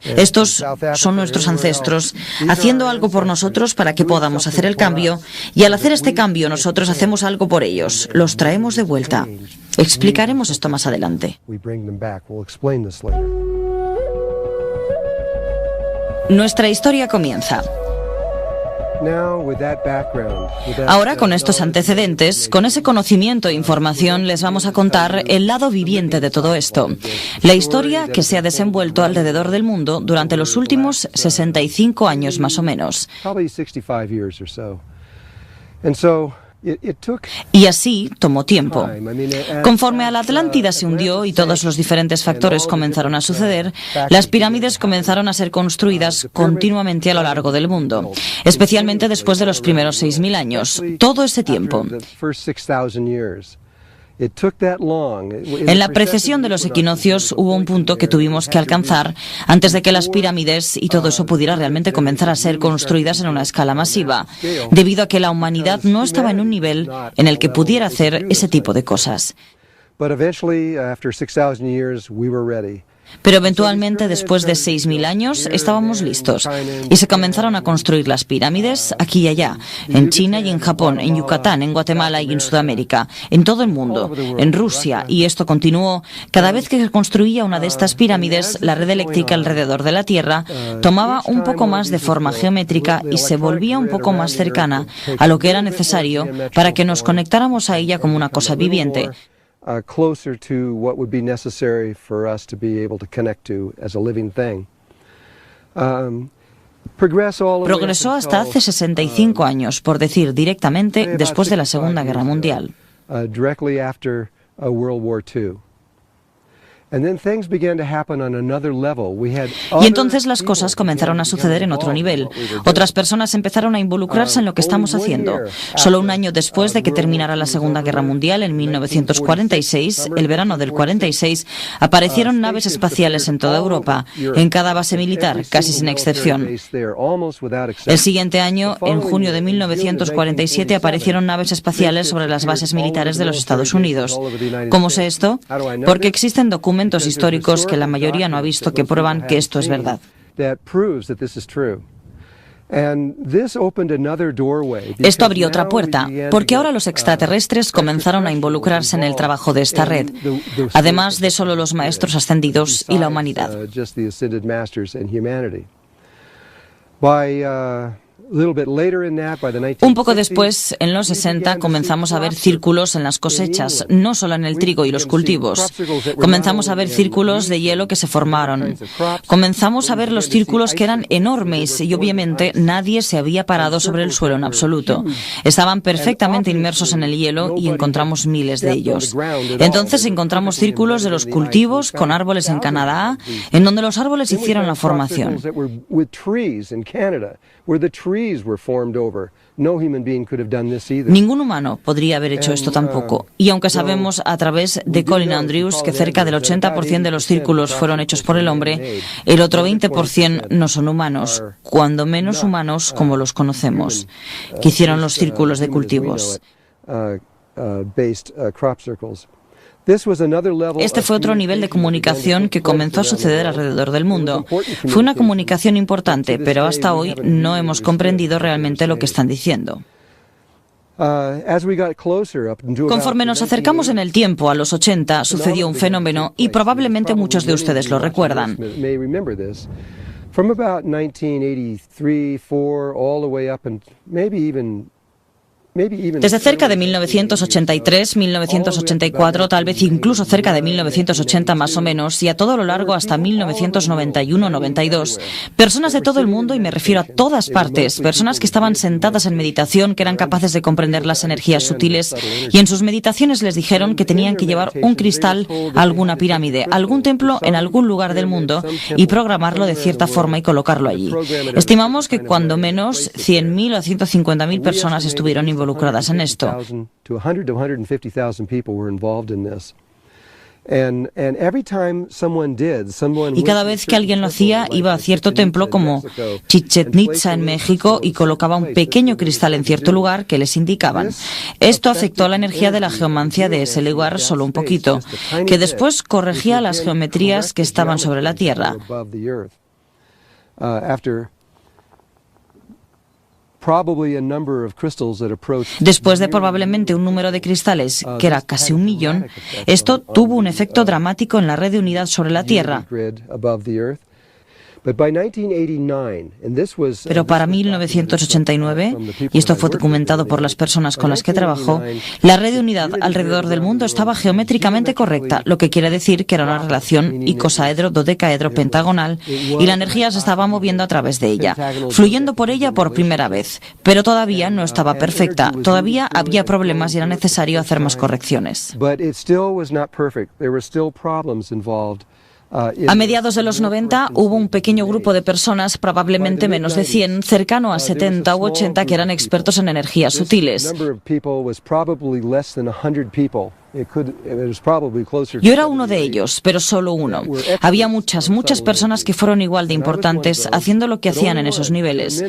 Estos son nuestros ancestros, haciendo algo por nosotros para que podamos hacer el cambio, y al hacer este cambio nosotros hacemos algo por ellos, los traemos de vuelta. Explicaremos esto más adelante. Nuestra historia comienza. Ahora, con estos antecedentes, con ese conocimiento e información, les vamos a contar el lado viviente de todo esto. La historia que se ha desenvuelto alrededor del mundo durante los últimos 65 años más o menos. Y así tomó tiempo. Conforme a la Atlántida se hundió y todos los diferentes factores comenzaron a suceder, las pirámides comenzaron a ser construidas continuamente a lo largo del mundo, especialmente después de los primeros 6.000 años. Todo ese tiempo. En la precesión de los equinoccios hubo un punto que tuvimos que alcanzar antes de que las pirámides y todo eso pudiera realmente comenzar a ser construidas en una escala masiva, debido a que la humanidad no estaba en un nivel en el que pudiera hacer ese tipo de cosas. Pero eventualmente, después de 6.000 años, estábamos listos y se comenzaron a construir las pirámides aquí y allá, en China y en Japón, en Yucatán, en Guatemala y en Sudamérica, en todo el mundo, en Rusia, y esto continuó. Cada vez que se construía una de estas pirámides, la red eléctrica alrededor de la Tierra tomaba un poco más de forma geométrica y se volvía un poco más cercana a lo que era necesario para que nos conectáramos a ella como una cosa viviente. Closer to what would be necessary for us to be able to connect to as a living thing. Progresó hasta hace 65 años, por decir directamente, después de la Segunda Guerra Mundial. Directly after World War II. Y entonces las cosas comenzaron a suceder en otro nivel. Otras personas empezaron a involucrarse en lo que estamos haciendo. Solo un año después de que terminara la Segunda Guerra Mundial, en 1946, el verano del 46, aparecieron naves espaciales en toda Europa, en cada base militar, casi sin excepción. El siguiente año, en junio de 1947, aparecieron naves espaciales sobre las bases militares de los Estados Unidos. ¿Cómo sé esto? Porque existen documentos históricos que la mayoría no ha visto que prueban que esto es verdad. Esto abrió otra puerta, porque ahora los extraterrestres comenzaron a involucrarse en el trabajo de esta red, además de solo los maestros ascendidos y la humanidad. Un poco después, en los 60, comenzamos a ver círculos en las cosechas, no solo en el trigo y los cultivos. Comenzamos a ver círculos de hielo que se formaron. Comenzamos a ver los círculos que eran enormes y obviamente nadie se había parado sobre el suelo en absoluto. Estaban perfectamente inmersos en el hielo y encontramos miles de ellos. Entonces encontramos círculos de los cultivos con árboles en Canadá, en donde los árboles hicieron la formación. Ningún humano podría haber hecho esto tampoco. Y aunque sabemos a través de Colin Andrews que cerca del 80% de los círculos fueron hechos por el hombre, el otro 20% no son humanos, cuando menos humanos como los conocemos, que hicieron los círculos de cultivos. Este fue otro nivel de comunicación que comenzó a suceder alrededor del mundo. Fue una comunicación importante, pero hasta hoy no hemos comprendido realmente lo que están diciendo. Conforme nos acercamos en el tiempo a los 80, sucedió un fenómeno y probablemente muchos de ustedes lo recuerdan. From about 1983, 4, all the way up and maybe even Desde cerca de 1983, 1984, tal vez incluso cerca de 1980 más o menos, y a todo lo largo hasta 1991-92, personas de todo el mundo, y me refiero a todas partes, personas que estaban sentadas en meditación, que eran capaces de comprender las energías sutiles, y en sus meditaciones les dijeron que tenían que llevar un cristal a alguna pirámide, a algún templo en algún lugar del mundo, y programarlo de cierta forma y colocarlo allí. Estimamos que cuando menos 100.000 o 150.000 personas estuvieron involucradas en esto. Y cada vez que alguien lo hacía, iba a cierto templo como Chichén Itzá en México y colocaba un pequeño cristal en cierto lugar que les indicaban. Esto afectó la energía de la geomancia de ese lugar solo un poquito, que después corregía las geometrías que estaban sobre la Tierra. Después de probablemente un número de cristales que era casi 1 millón, esto tuvo un efecto dramático en la red de unidad sobre la Tierra. Pero para 1989, y esto fue documentado por las personas con las que trabajó, la red de unidad alrededor del mundo estaba geométricamente correcta, lo que quiere decir que era una relación icosaedro-dodecaedro pentagonal, y la energía se estaba moviendo a través de ella, fluyendo por ella por primera vez, pero todavía no estaba perfecta, todavía había problemas y era necesario hacer más correcciones. A mediados de los 90 hubo un pequeño grupo de personas, probablemente menos de 100, cercano a 70 u 80, que eran expertos en energías sutiles. Yo era uno de ellos, pero solo uno. Había muchas personas que fueron igual de importantes haciendo lo que hacían en esos niveles.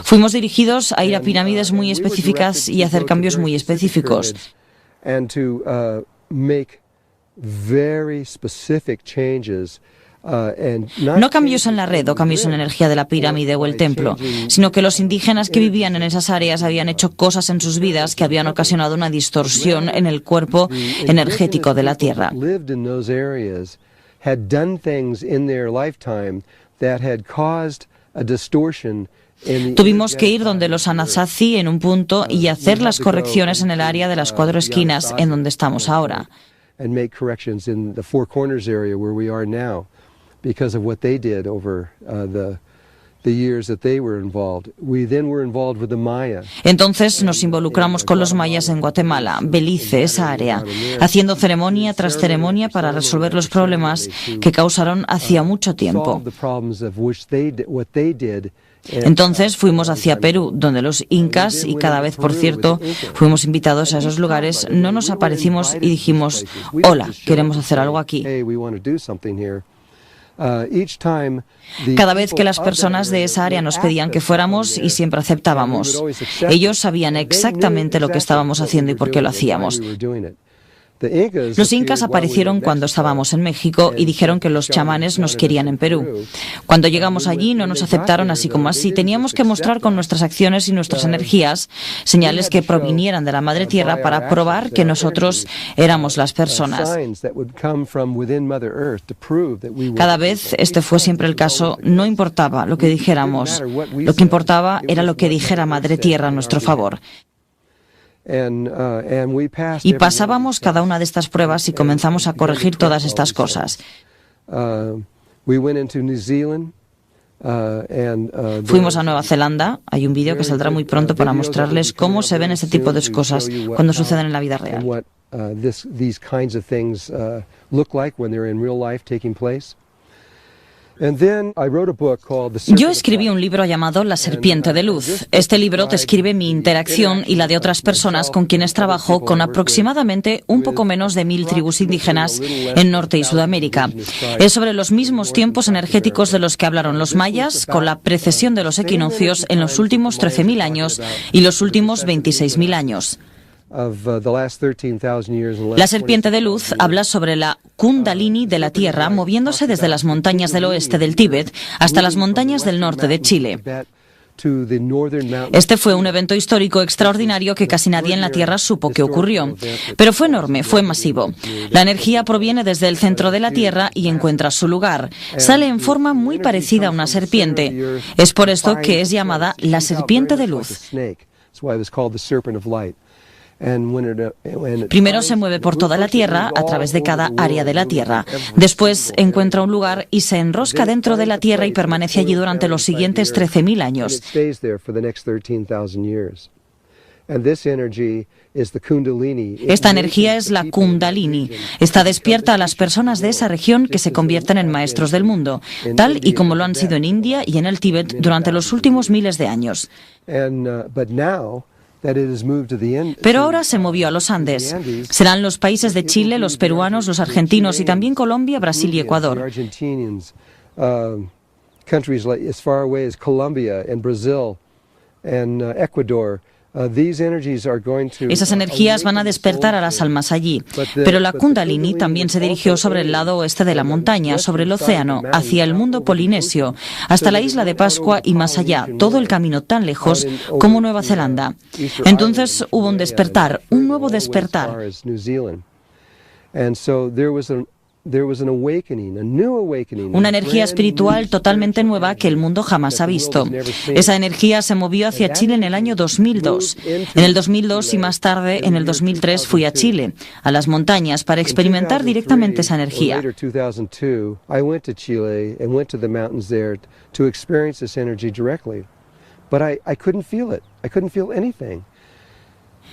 Fuimos dirigidos a ir a pirámides muy específicas y hacer cambios muy específicos. No cambios en la red o cambios en la energía de la pirámide o el templo, sino que los indígenas que vivían en esas áreas habían hecho cosas en sus vidas que habían ocasionado una distorsión en el cuerpo energético de la Tierra. Tuvimos que ir donde los Anasazi en un punto y hacer las correcciones en el área de las 4 esquinas en donde estamos ahora. Entonces nos involucramos con los mayas en Guatemala, Belice, esa área, haciendo ceremonia tras ceremonia para resolver los problemas que causaron hacía mucho tiempo. Entonces fuimos hacia Perú, donde los incas, y cada vez, por cierto, fuimos invitados a esos lugares, no nos aparecimos y dijimos, hola, queremos hacer algo aquí. Cada vez que las personas de esa área nos pedían que fuéramos, y siempre aceptábamos. Ellos sabían exactamente lo que estábamos haciendo y por qué lo hacíamos. Los incas aparecieron cuando estábamos en México y dijeron que los chamanes nos querían en Perú. Cuando llegamos allí no nos aceptaron así como así. Teníamos que mostrar con nuestras acciones y nuestras energías señales que provinieran de la Madre Tierra para probar que nosotros éramos las personas. Cada vez este fue siempre el caso, no importaba lo que dijéramos. Lo que importaba era lo que dijera Madre Tierra a nuestro favor. Y pasábamos cada una de estas pruebas y comenzamos a corregir todas estas cosas. Fuimos a Nueva Zelanda. Hay un vídeo que saldrá muy pronto para mostrarles cómo se ven este tipo de cosas cuando suceden en la vida real. Yo escribí un libro llamado La Serpiente de Luz. Este libro describe mi interacción y la de otras personas con quienes trabajo con aproximadamente un poco menos de 1000 tribus indígenas en Norte y Sudamérica. Es sobre los mismos tiempos energéticos de los que hablaron los mayas, con la precesión de los equinoccios en los últimos 13.000 años y los últimos 26.000 años. La serpiente de luz habla sobre la Kundalini de la Tierra moviéndose desde las montañas del oeste del Tíbet hasta las montañas del norte de Chile. Este fue un evento histórico extraordinario que casi nadie en la Tierra supo que ocurrió. Pero fue enorme, fue masivo. La energía proviene desde el centro de la Tierra y encuentra su lugar. Sale en forma muy parecida a una serpiente. Es por esto que es llamada la serpiente de luz. Primero se mueve por toda la Tierra, a través de cada área de la Tierra. Después encuentra un lugar y se enrosca dentro de la Tierra y permanece allí durante los siguientes 13.000 años. Esta energía es la Kundalini. Está despierta a las personas de esa región que se convierten en maestros del mundo, tal y como lo han sido en India y en el Tíbet durante los últimos miles de años. Pero ahora se movió a los Andes. Serán los países de Chile, los peruanos, los argentinos y también Colombia, Brasil y Ecuador. Esas energías van a despertar a las almas allí. Pero la Kundalini también se dirigió sobre el lado oeste de la montaña, sobre el océano, hacia el mundo polinesio, hasta la isla de Pascua y más allá, todo el camino tan lejos como Nueva Zelanda. Entonces hubo un despertar, un nuevo despertar. Una energía espiritual totalmente nueva que el mundo jamás ha visto. Esa energía se movió hacia Chile en el año 2002. En el 2002 y más tarde, en el 2003, fui a Chile, a las montañas, para experimentar directamente esa energía.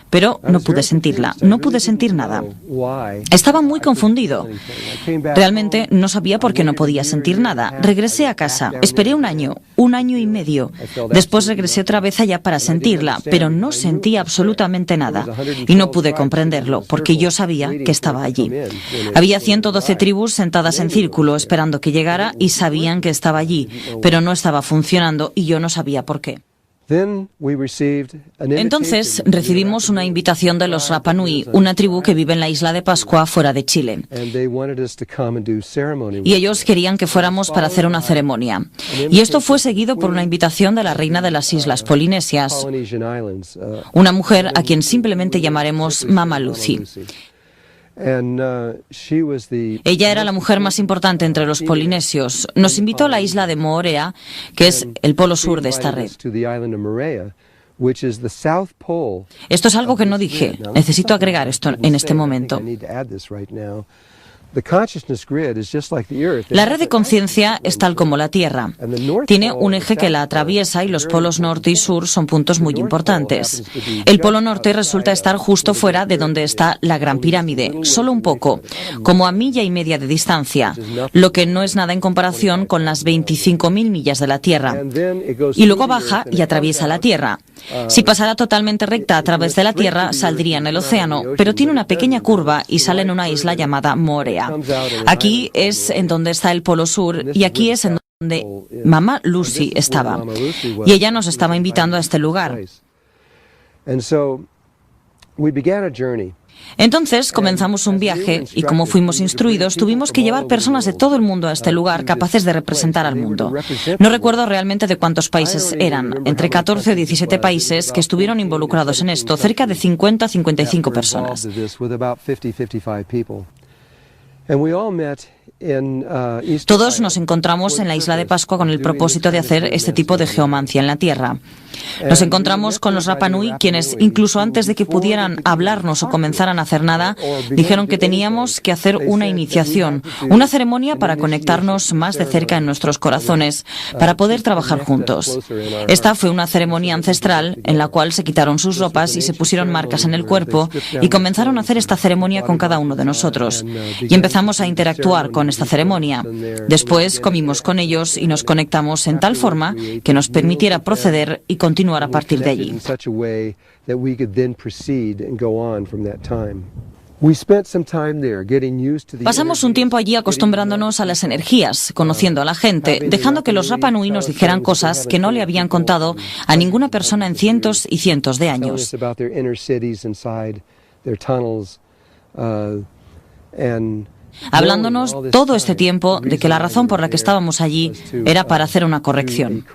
Pero no pude sentirla, no pude sentir nada. Estaba muy confundido. Realmente no sabía por qué no podía sentir nada. Regresé a casa, esperé un año y medio. Después regresé otra vez allá para sentirla, pero no sentía absolutamente nada. Y no pude comprenderlo, porque yo sabía que estaba allí. Había 112 tribus sentadas en círculo esperando que llegara y sabían que estaba allí, pero no estaba funcionando y yo no sabía por qué. Entonces recibimos una invitación de los Rapa Nui, una tribu que vive en la isla de Pascua fuera de Chile. Y ellos querían que fuéramos para hacer una ceremonia. Y esto fue seguido por una invitación de la reina de las Islas Polinesias, una mujer a quien simplemente llamaremos Mama Lucy. Ella era la mujer más importante entre los polinesios. Nos invitó a la isla de Moorea, que es el polo sur de esta red. Esto es algo que no dije. Necesito agregar esto en este momento. La red de conciencia es tal como la Tierra. Tiene un eje que la atraviesa y los polos norte y sur son puntos muy importantes. El polo norte resulta estar justo fuera de donde está la Gran Pirámide, solo un poco, como a 1,5 millas de distancia, lo que no es nada en comparación con las 25.000 millas de la Tierra. Y luego baja y atraviesa la Tierra. Si pasara totalmente recta a través de la Tierra, saldría en el océano, pero tiene una pequeña curva y sale en una isla llamada Moorea. Aquí es en donde está el Polo Sur y aquí es en donde Mama Lucy estaba. Y ella nos estaba invitando a este lugar. Entonces comenzamos un viaje y como fuimos instruidos, tuvimos que llevar personas de todo el mundo a este lugar capaces de representar al mundo. No recuerdo realmente de cuántos países eran, entre 14 o 17 países que estuvieron involucrados en esto, cerca de 50 a 55 personas. Todos nos encontramos en la isla de Pascua con el propósito de hacer este tipo de geomancia en la Tierra. Nos encontramos con los Rapa Nui, quienes incluso antes de que pudieran hablarnos o comenzaran a hacer nada, dijeron que teníamos que hacer una iniciación, una ceremonia para conectarnos más de cerca en nuestros corazones, para poder trabajar juntos. Esta fue una ceremonia ancestral en la cual se quitaron sus ropas y se pusieron marcas en el cuerpo y comenzaron a hacer esta ceremonia con cada uno de nosotros. Y empezamos a interactuar con esta ceremonia. Después comimos con ellos y nos conectamos en tal forma que nos permitiera proceder y continuar a partir de allí. Pasamos un tiempo allí acostumbrándonos a las energías, conociendo a la gente, dejando que los Rapa Nui nos dijeran cosas que no le habían contado a ninguna persona en cientos y cientos de años. Hablándonos todo este tiempo de que la razón por la que estábamos allí era para hacer una corrección.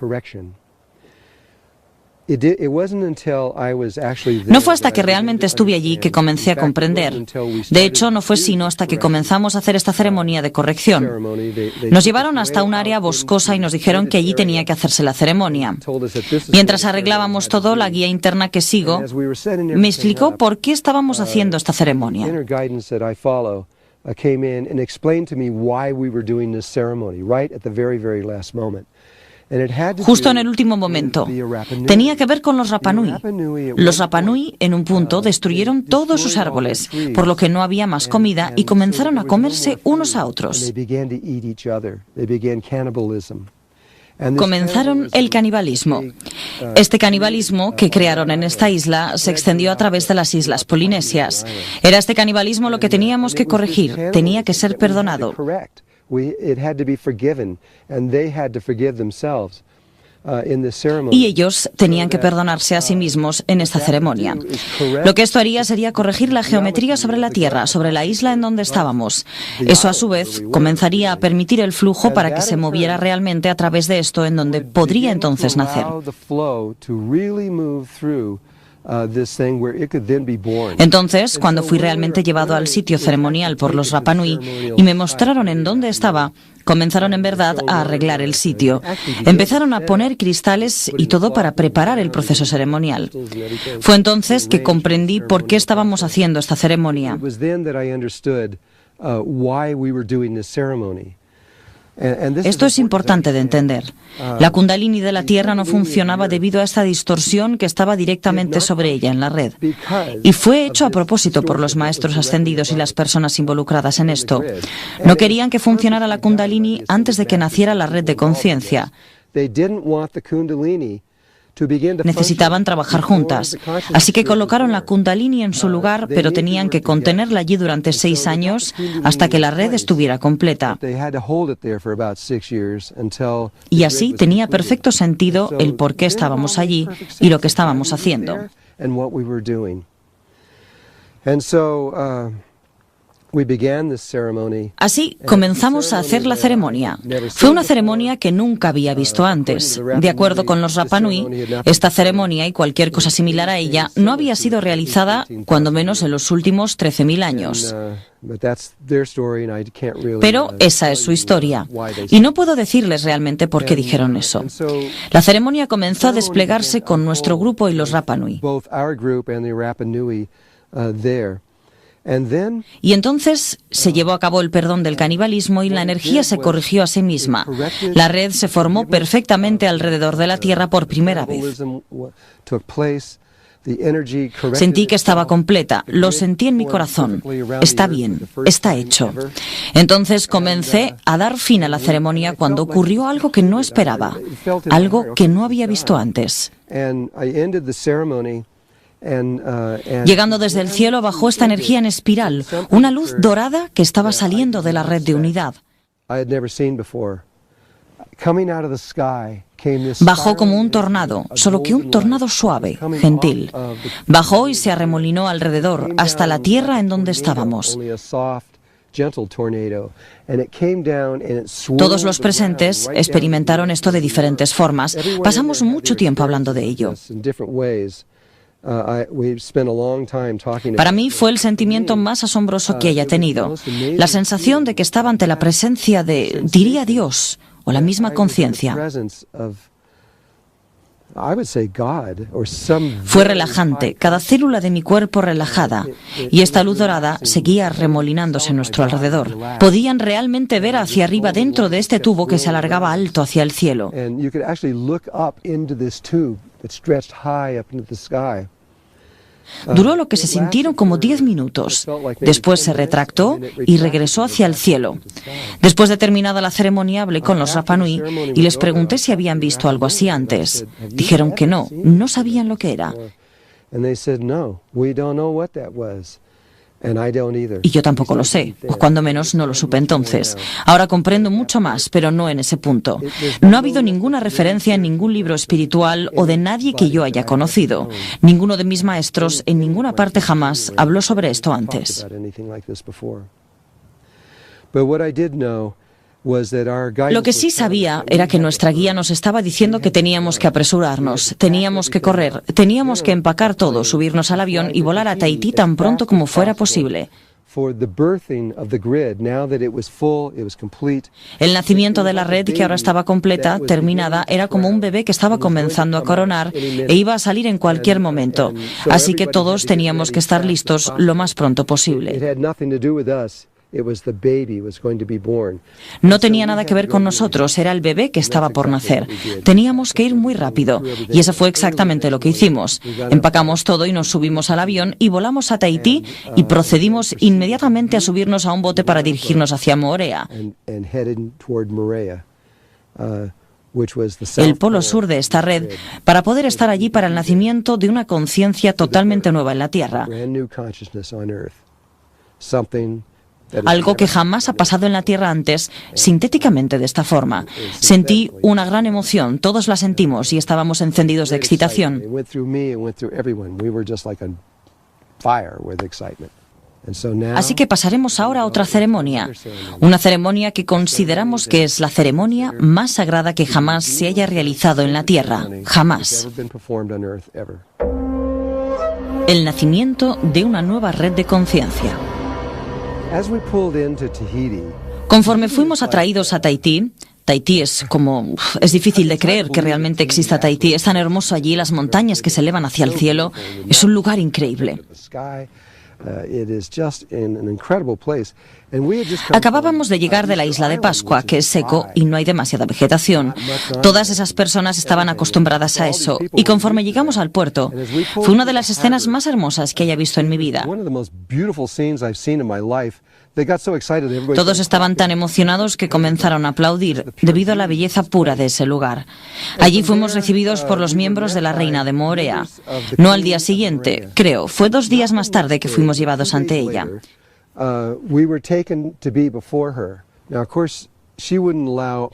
No fue hasta que realmente estuve allí que comencé a comprender. De hecho, no fue sino hasta que comenzamos a hacer esta ceremonia de corrección. Nos llevaron hasta un área boscosa y nos dijeron que allí tenía que hacerse la ceremonia. Mientras arreglábamos todo, la guía interna que sigo me explicó por qué estábamos haciendo esta ceremonia. Justo en el último momento. Tenía que ver con los Rapanui. Los Rapanui, en un punto, destruyeron todos sus árboles, por lo que no había más comida y comenzaron a comerse unos a otros. Comenzaron el canibalismo. Este canibalismo que crearon en esta isla se extendió a través de las islas polinesias. Era este canibalismo lo que teníamos que corregir, tenía que ser perdonado. Y ellos tenían que perdonarse a sí mismos en esta ceremonia. Lo que esto haría sería corregir la geometría sobre la Tierra, sobre la isla en donde estábamos. Eso a su vez comenzaría a permitir el flujo para que se moviera realmente a través de esto en donde podría entonces nacer. Entonces, cuando fui realmente llevado al sitio ceremonial por los Rapanui y me mostraron en dónde estaba, comenzaron en verdad a arreglar el sitio. Empezaron a poner cristales y todo para preparar el proceso ceremonial. Fue entonces que comprendí por qué estábamos haciendo esta ceremonia. Esto es importante de entender. La Kundalini de la Tierra no funcionaba debido a esta distorsión que estaba directamente sobre ella en la red. Y fue hecho a propósito por los maestros ascendidos y las personas involucradas en esto. No querían que funcionara la Kundalini antes de que naciera la red de conciencia. Necesitaban trabajar juntas, así que colocaron la Kundalini en su lugar, pero tenían que contenerla allí durante 6 años hasta que la red estuviera completa. Y así tenía perfecto sentido el por qué estábamos allí y lo que estábamos haciendo. Así comenzamos a hacer la ceremonia. Fue una ceremonia que nunca había visto antes. De acuerdo con los Rapanui, esta ceremonia y cualquier cosa similar a ella no había sido realizada, cuando menos en los últimos 13.000 años. Pero esa es su historia. Y no puedo decirles realmente por qué dijeron eso. La ceremonia comenzó a desplegarse con nuestro grupo y los Rapanui. Y entonces se llevó a cabo el perdón del canibalismo y la energía se corrigió a sí misma. La red se formó perfectamente alrededor de la Tierra por primera vez. Sentí que estaba completa, lo sentí en mi corazón. Está bien, está hecho. Entonces comencé a dar fin a la ceremonia cuando ocurrió algo que no esperaba, algo que no había visto antes. Llegando desde el cielo bajó esta energía en espiral, una luz dorada que estaba saliendo de la red de unidad. Bajó como un tornado, solo que un tornado suave, gentil. Bajó y se arremolinó alrededor, hasta la tierra en donde estábamos. Todos los presentes experimentaron esto de diferentes formas. Pasamos mucho tiempo hablando de ello. Para mí fue el sentimiento más asombroso que haya tenido. La sensación de que estaba ante la presencia de, diría Dios, o la misma conciencia. Fue relajante, cada célula de mi cuerpo relajada, y esta luz dorada seguía remolinándose a nuestro alrededor. Podían realmente ver hacia arriba dentro de este tubo que se alargaba alto hacia el cielo. Duró lo que se sintieron como 10 minutos. Después se retractó y regresó hacia el cielo. Después de terminada la ceremonia, hablé con los Rapanui y les pregunté si habían visto algo así antes. Dijeron que no, no sabían lo que era. Y yo tampoco lo sé, o cuando menos no lo supe entonces. Ahora comprendo mucho más, pero no en ese punto. No ha habido ninguna referencia en ningún libro espiritual o de nadie que yo haya conocido. Ninguno de mis maestros en ninguna parte jamás habló sobre esto antes. Lo que sí sabía era que nuestra guía nos estaba diciendo que teníamos que apresurarnos, teníamos que correr, teníamos que empacar todo, subirnos al avión y volar a Tahití tan pronto como fuera posible. El nacimiento de la red, que ahora estaba completa, terminada, era como un bebé que estaba comenzando a coronar e iba a salir en cualquier momento. Así que todos teníamos que estar listos lo más pronto posible. No tenía nada que ver con nosotros, era el bebé que estaba por nacer. Teníamos que ir muy rápido, y eso fue exactamente lo que hicimos. Empacamos todo y nos subimos al avión y volamos a Tahití y procedimos inmediatamente a subirnos a un bote para dirigirnos hacia Moorea, el polo sur de esta red, para poder estar allí para el nacimiento de una conciencia totalmente nueva en la Tierra. Algo que jamás ha pasado en la Tierra antes, sintéticamente de esta forma. Sentí una gran emoción, todos la sentimos y estábamos encendidos de excitación. Así que pasaremos ahora a otra ceremonia, una ceremonia que consideramos que es la ceremonia más sagrada que jamás se haya realizado en la Tierra, jamás. El nacimiento de una nueva red de conciencia. Conforme fuimos atraídos a Tahití, Tahití es difícil de creer que realmente exista Tahití. Es tan hermoso allí, las montañas que se elevan hacia el cielo. Es un lugar increíble. Acabábamos de llegar de la isla de Pascua, que es seco y no hay demasiada vegetación. Todas esas personas estaban acostumbradas a eso, y conforme llegamos al puerto, fue una de las escenas más hermosas que haya visto en mi vida. Todos estaban tan emocionados que comenzaron a aplaudir debido a la belleza pura de ese lugar. Allí fuimos recibidos por los miembros de la reina de Moorea. No al día siguiente, creo, fue 2 días más tarde que fuimos llevados ante ella.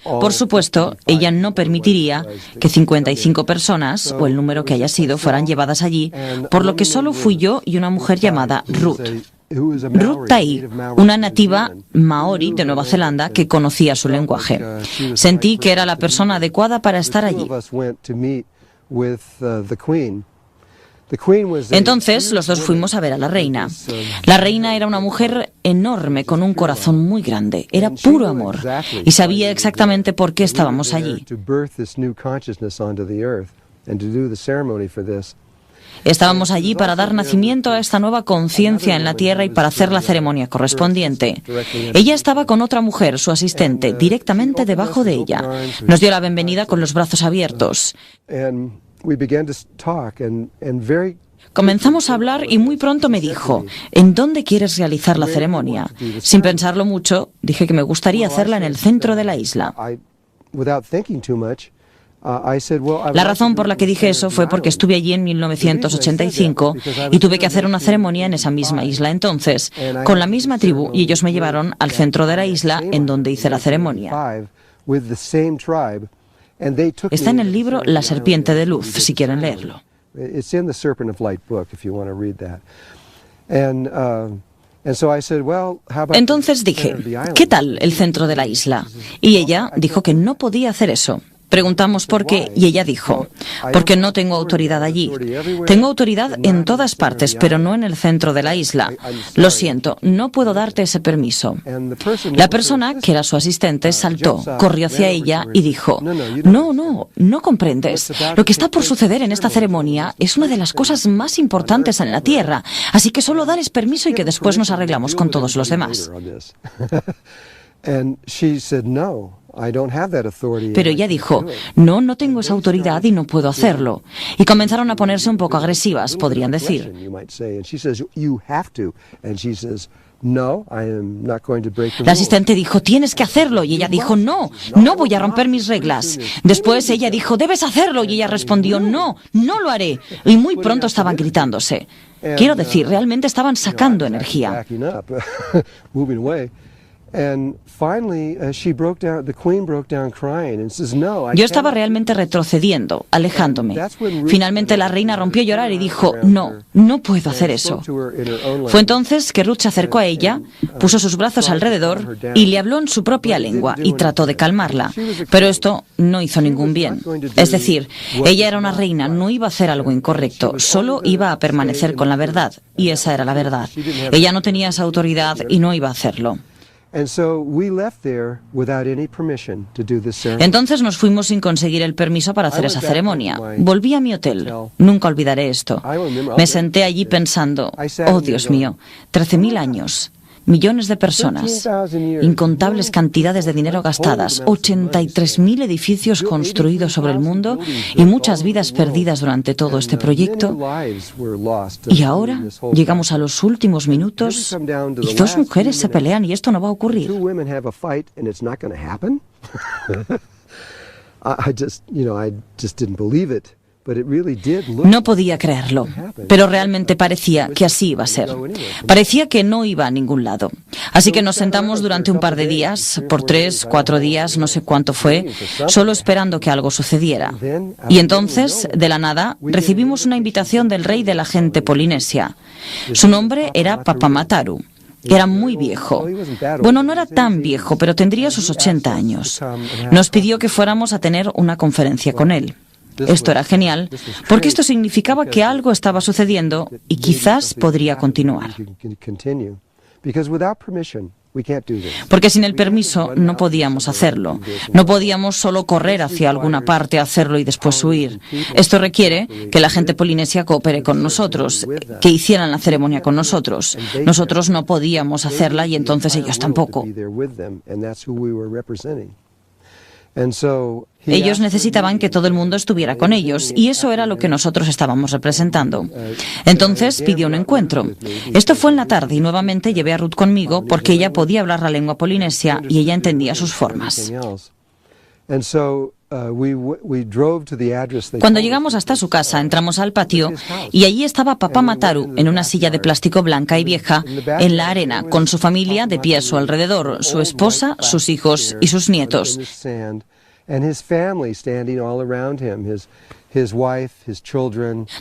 Por supuesto, ella no permitiría que 55 personas, o el número que haya sido, fueran llevadas allí, por lo que solo fui yo y una mujer llamada Ruth. Ruth Tai, una nativa maorí de Nueva Zelanda que conocía su lenguaje. Sentí que era la persona adecuada para estar allí. Entonces, los dos fuimos a ver a la reina. La reina era una mujer enorme, con un corazón muy grande. Era puro amor. Y sabía exactamente por qué estábamos allí. Estábamos allí para dar nacimiento a esta nueva conciencia en la Tierra y para hacer la ceremonia correspondiente. Ella estaba con otra mujer, su asistente, directamente debajo de ella. Nos dio la bienvenida con los brazos abiertos. Comenzamos a hablar y muy pronto me dijo, ¿en dónde quieres realizar la ceremonia? Sin pensarlo mucho, dije que me gustaría hacerla en el centro de la isla. La razón por la que dije eso fue porque estuve allí en 1985 y tuve que hacer una ceremonia en esa misma isla entonces, con la misma tribu, y ellos me llevaron al centro de la isla en donde hice la ceremonia. Está en el libro La Serpiente de Luz, si quieren leerlo. Entonces dije, ¿qué tal el centro de la isla? Y ella dijo que no podía hacer eso. Preguntamos por qué y ella dijo, porque no tengo autoridad allí. Tengo autoridad en todas partes, pero no en el centro de la isla. Lo siento, no puedo darte ese permiso. La persona, que era su asistente, saltó, corrió hacia ella y dijo, no comprendes. Lo que está por suceder en esta ceremonia es una de las cosas más importantes en la Tierra, así que solo dales permiso y que después nos arreglamos con todos los demás. Pero ella dijo, no tengo esa autoridad y no puedo hacerlo. Y comenzaron a ponerse un poco agresivas, podrían decir. La asistente dijo, tienes que hacerlo. Y ella dijo, no voy a romper mis reglas. Después ella dijo, debes hacerlo. Y ella respondió, no lo haré. Y muy pronto estaban gritándose. Quiero decir, realmente estaban sacando energía. Yo estaba realmente retrocediendo, alejándome. Finalmente la reina rompió a llorar y dijo, no puedo hacer eso. Fue entonces que Ruth se acercó a ella, puso sus brazos alrededor y le habló en su propia lengua y trató de calmarla. Pero esto no hizo ningún bien. Es decir, ella era una reina, no iba a hacer algo incorrecto, solo iba a permanecer con la verdad. Y esa era la verdad. Ella no tenía esa autoridad y no iba a hacerlo. Entonces nos fuimos sin conseguir el permiso para hacer esa ceremonia. Volví a mi hotel. Nunca olvidaré esto. Me senté allí pensando, oh Dios mío, 13.000 años. Millones de personas, incontables cantidades de dinero gastadas, 83.000 edificios construidos sobre el mundo y muchas vidas perdidas durante todo este proyecto. Y ahora llegamos a los últimos minutos y dos mujeres se pelean y esto no va a ocurrir. No podía creerlo, pero realmente parecía que así iba a ser. Parecía que no iba a ningún lado. Así que nos sentamos durante un par de días, por 3, 4 días, no sé cuánto fue, solo esperando que algo sucediera. Y entonces, de la nada, recibimos una invitación del rey de la gente polinesia. Su nombre era Papamataru. Era muy viejo. Bueno, no era tan viejo, pero tendría sus 80 años. Nos pidió que fuéramos a tener una conferencia con él. Esto era genial, porque esto significaba que algo estaba sucediendo y quizás podría continuar. Porque sin el permiso no podíamos hacerlo. No podíamos solo correr hacia alguna parte, hacerlo y después huir. Esto requiere que la gente polinesia coopere con nosotros, que hicieran la ceremonia con nosotros. Nosotros no podíamos hacerla y entonces ellos tampoco. Ellos necesitaban que todo el mundo estuviera con ellos, y eso era lo que nosotros estábamos representando. Entonces pidió un encuentro. Esto fue en la tarde y nuevamente llevé a Ruth conmigo porque ella podía hablar la lengua polinesia y ella entendía sus formas. Cuando llegamos hasta su casa, entramos al patio y allí estaba Papamataru en una silla de plástico blanca y vieja en la arena, con su familia de pie a su alrededor, su esposa, sus hijos y sus nietos.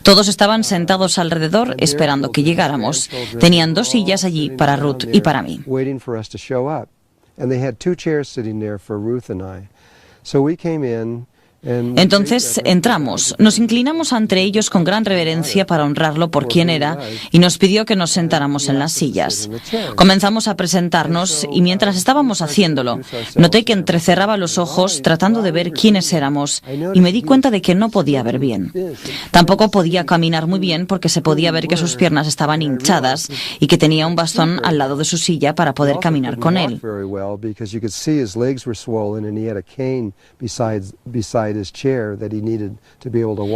Todos estaban sentados alrededor esperando que llegáramos. Tenían 2 sillas allí para Ruth y para mí. Entonces entramos, nos inclinamos ante ellos con gran reverencia para honrarlo por quien era y nos pidió que nos sentáramos en las sillas. Comenzamos a presentarnos y mientras estábamos haciéndolo, noté que entrecerraba los ojos tratando de ver quiénes éramos y me di cuenta de que no podía ver bien. Tampoco podía caminar muy bien porque se podía ver que sus piernas estaban hinchadas y que tenía un bastón al lado de su silla para poder caminar con él.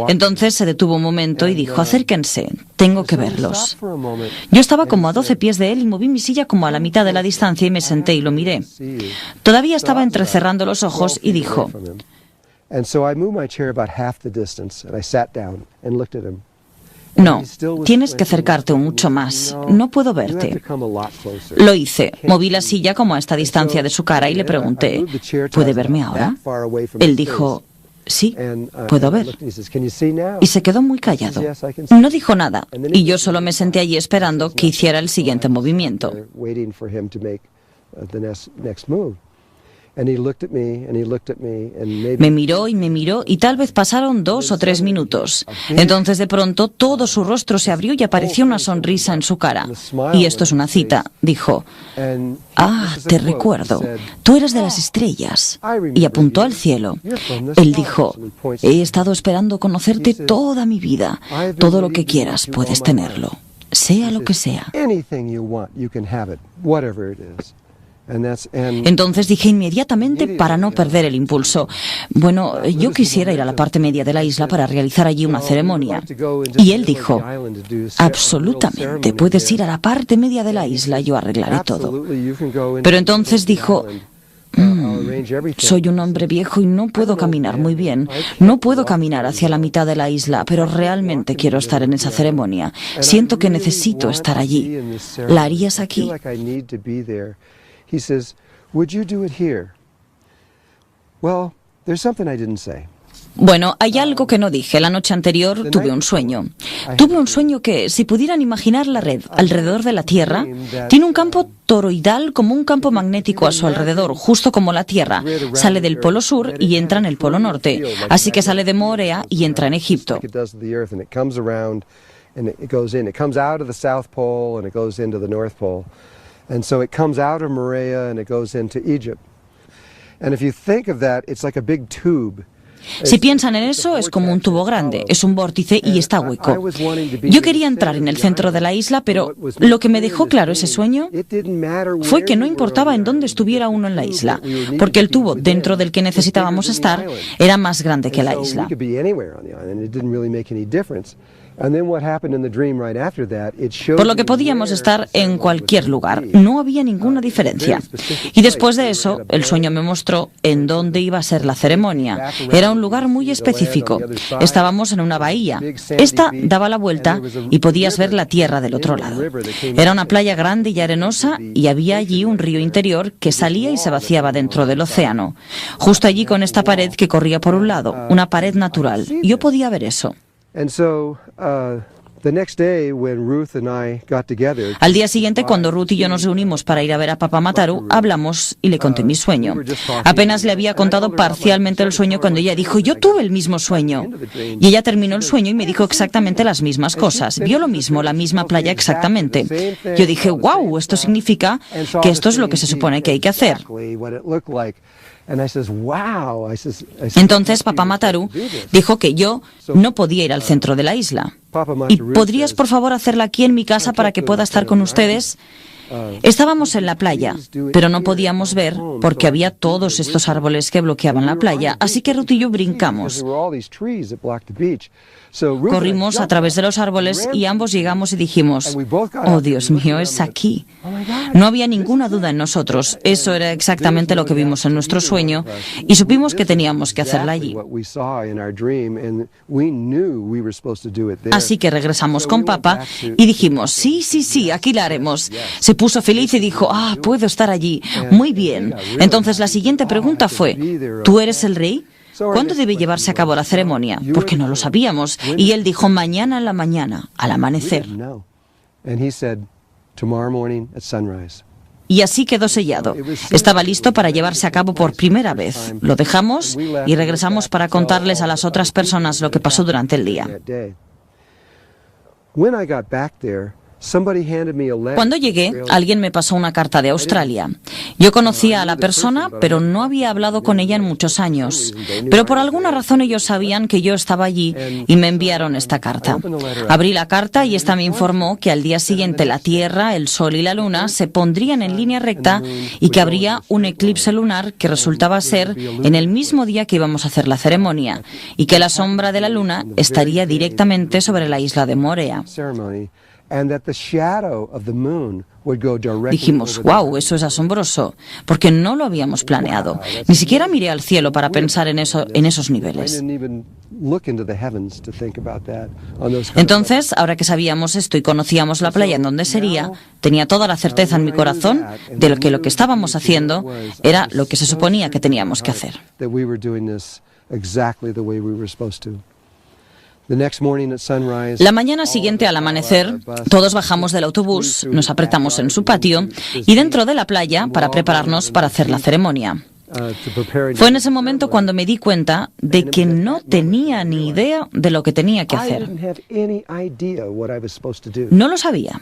Entonces se detuvo un momento y dijo, acérquense, tengo que verlos. Yo estaba como a 12 pies de él y moví mi silla como a la mitad de la distancia y me senté y lo miré. Todavía estaba entrecerrando los ojos y dijo, no, tienes que acercarte mucho más. No puedo verte. Lo hice. Moví la silla como a esta distancia de su cara y le pregunté, ¿puede verme ahora? Él dijo, sí, puedo ver. Y se quedó muy callado. No dijo nada. Y yo solo me senté allí esperando que hiciera el siguiente movimiento. Me miró y tal vez pasaron 2 o 3 minutos. Entonces de pronto todo su rostro se abrió y apareció una sonrisa en su cara. Y esto es una cita. Dijo, te recuerdo. Tú eres de las estrellas. Y apuntó al cielo. Él dijo, he estado esperando conocerte toda mi vida. Todo lo que quieras puedes tenerlo. Sea lo que sea. Entonces dije inmediatamente para no perder el impulso, bueno, yo quisiera ir a la parte media de la isla para realizar allí una ceremonia. Y él dijo, absolutamente, puedes ir a la parte media de la isla, yo arreglaré todo. Pero entonces dijo, soy un hombre viejo y no puedo caminar muy bien. No puedo caminar hacia la mitad de la isla, pero realmente quiero estar en esa ceremonia. Siento que necesito estar allí. ¿La harías aquí? Would you do it here? Well, there's something I didn't say. Bueno, hay algo que no dije. La noche anterior tuve un sueño. Tuve un sueño que, si pudieran imaginar la red alrededor de la Tierra, tiene un campo toroidal como un campo magnético a su alrededor, justo como la Tierra. Sale del Polo Sur y entra en el Polo Norte. Así que sale de Morea y entra en Egipto. And so it comes out of Morea and it goes into Egypt. And if you think of that, it's like a big tube. Si piensan en eso, es como un tubo grande, es un vórtice y está hueco. Yo quería entrar en el centro de la isla, pero lo que me dejó claro ese sueño fue que no importaba en dónde estuviera uno en la isla, porque el tubo dentro del que necesitábamos estar era más grande que la isla. Por lo que podíamos estar en cualquier lugar, no había ninguna diferencia. Y después de eso, el sueño me mostró en dónde iba a ser la ceremonia. Era un lugar muy específico. Estábamos en una bahía. Esta daba la vuelta y podías ver la tierra del otro lado. Era una playa grande y arenosa y había allí un río interior que salía y se vaciaba dentro del océano. Justo allí con esta pared que corría por un lado, una pared natural. Yo podía ver eso. Al día siguiente, cuando Ruth y yo nos reunimos para ir a ver a Papa Mataru, hablamos y le conté mi sueño. Apenas le había contado parcialmente el sueño cuando ella dijo, yo tuve el mismo sueño. Y ella terminó el sueño y me dijo exactamente las mismas cosas. Vio lo mismo, la misma playa exactamente. Yo dije, wow, esto significa que esto es lo que se supone que hay que hacer. Entonces Papa Mataru dijo que yo no podía ir al centro de la isla. ¿Y podrías, por favor, hacerla aquí en mi casa para que pueda estar con ustedes? Estábamos en la playa, pero no podíamos ver porque había todos estos árboles que bloqueaban la playa, así que Ruth y yo brincamos. Corrimos a través de los árboles y ambos llegamos y dijimos, oh Dios mío, es aquí. No había ninguna duda en nosotros, eso era exactamente lo que vimos en nuestro sueño y supimos que teníamos que hacerla allí. Así que regresamos con Papa y dijimos, sí, aquí la haremos. Se puso feliz y dijo, puedo estar allí. Muy bien. Entonces la siguiente pregunta fue, ¿tú eres el rey? ¿Cuándo debe llevarse a cabo la ceremonia? Porque no lo sabíamos. Y él dijo, mañana en la mañana, al amanecer. Y así quedó sellado. Estaba listo para llevarse a cabo por primera vez. Lo dejamos y regresamos para contarles a las otras personas lo que pasó durante el día. Cuando llegué, alguien me pasó una carta de Australia. Yo conocía a la persona, pero no había hablado con ella en muchos años. Pero por alguna razón ellos sabían que yo estaba allí y me enviaron esta carta. Abrí la carta y esta me informó que al día siguiente la Tierra, el Sol y la Luna se pondrían en línea recta y que habría un eclipse lunar que resultaba ser en el mismo día que íbamos a hacer la ceremonia y que la sombra de la Luna estaría directamente sobre la isla de Morea. Dijimos, wow, eso es asombroso, porque no lo habíamos planeado. Ni siquiera miré al cielo para pensar en esos niveles. Entonces, ahora que sabíamos esto y conocíamos la playa en donde sería, tenía toda la certeza en mi corazón de que lo que estábamos haciendo era lo que se suponía que teníamos que hacer. La mañana siguiente al amanecer, todos bajamos del autobús, nos apretamos en su patio y dentro de la playa para prepararnos para hacer la ceremonia. Fue en ese momento cuando me di cuenta de que no tenía ni idea de lo que tenía que hacer. No lo sabía.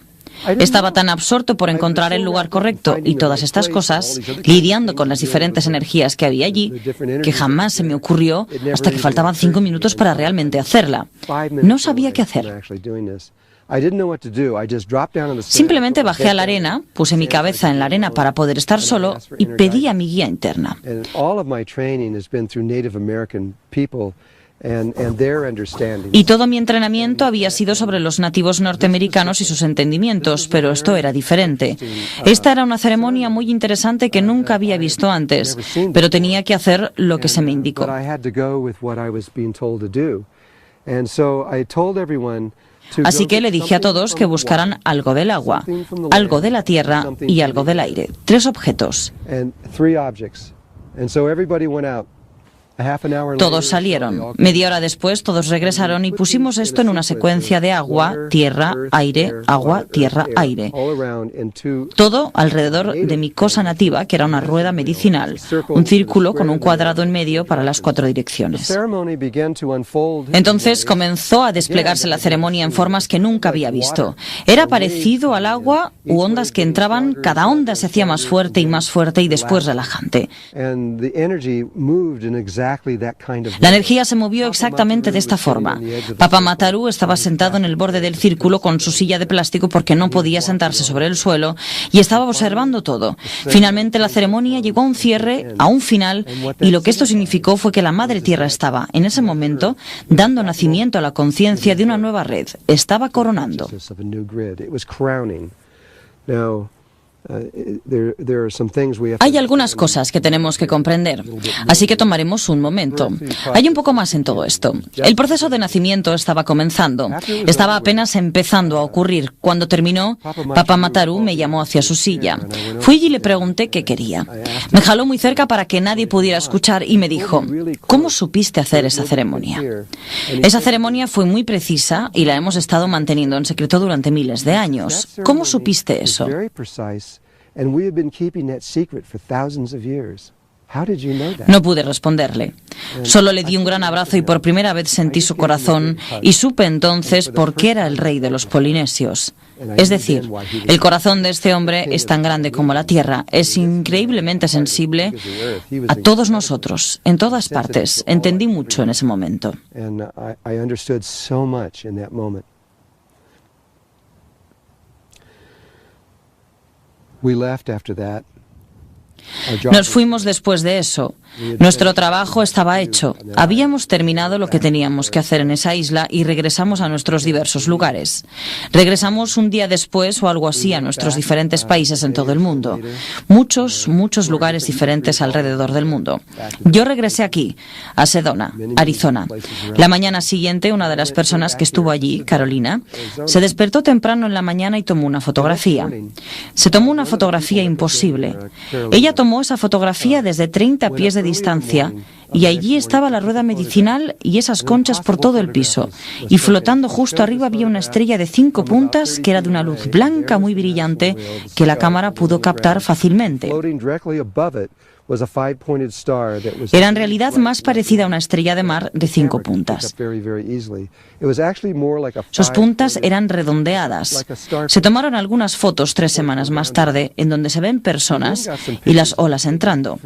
Estaba tan absorto por encontrar el lugar correcto y todas estas cosas, lidiando con las diferentes energías que había allí, que jamás se me ocurrió hasta que faltaban 5 minutos para realmente hacerla. No sabía qué hacer. Simplemente bajé a la arena, puse mi cabeza en la arena para poder estar solo y pedí a mi guía interna. Y todo mi entrenamiento había sido sobre los nativos norteamericanos y sus entendimientos, pero esto era diferente. Esta era una ceremonia muy interesante que nunca había visto antes, pero tenía que hacer lo que se me indicó. Así que le dije a todos que buscaran algo del agua, algo de la tierra y algo del aire. 3 objetos. Todos salieron. Media hora después todos regresaron y pusimos esto en una secuencia de agua, tierra, aire, agua, tierra, aire. Todo alrededor de mi cosa nativa, que era una rueda medicinal, un círculo con un cuadrado en medio para las 4 direcciones. Entonces comenzó a desplegarse la ceremonia en formas que nunca había visto. Era parecido al agua u ondas que entraban, cada onda se hacía más fuerte y después relajante. La energía se movió exactamente de esta forma. Papa Mataru estaba sentado en el borde del círculo con su silla de plástico porque no podía sentarse sobre el suelo y estaba observando todo. Finalmente la ceremonia llegó a un cierre, a un final, y lo que esto significó fue que la Madre Tierra estaba, en ese momento, dando nacimiento a la conciencia de una nueva red. Estaba coronando. Hay algunas cosas que tenemos que comprender, así que tomaremos un momento. Hay un poco más en todo esto. El proceso de nacimiento estaba comenzando, estaba apenas empezando a ocurrir. Cuando terminó, Papa Mataru me llamó hacia su silla. Fui y le pregunté qué quería. Me jaló muy cerca para que nadie pudiera escuchar y me dijo: ¿cómo supiste hacer esa ceremonia? Esa ceremonia fue muy precisa y la hemos estado manteniendo en secreto durante miles de años. ¿Cómo supiste eso? No pude responderle. Solo le di un gran abrazo y por primera vez sentí su corazón y supe entonces por qué era el rey de los polinesios. Es decir, el corazón de este hombre es tan grande como la tierra, es increíblemente sensible a todos nosotros, en todas partes. Entendí mucho en ese momento. Nos fuimos después de eso. Nuestro trabajo estaba hecho. Habíamos terminado lo que teníamos que hacer en esa isla y regresamos a nuestros diversos lugares. Regresamos un día después o algo así a nuestros diferentes países en todo el mundo. Muchos lugares diferentes alrededor del mundo. Yo regresé aquí, a Sedona, Arizona. La mañana siguiente, una de las personas que estuvo allí, Carolina, se despertó temprano en la mañana y tomó una fotografía. Se tomó una fotografía imposible. Ella tomó esa fotografía desde 30 pies de distancia y allí estaba la rueda medicinal y esas conchas por todo el piso. Y flotando justo arriba había una estrella de 5 puntas que era de una luz blanca muy brillante que la cámara pudo captar fácilmente. Era en realidad más parecida a una estrella de mar de 5 puntas. Sus puntas eran redondeadas. Se tomaron algunas fotos 3 semanas más tarde en donde se ven personas y las olas entrando.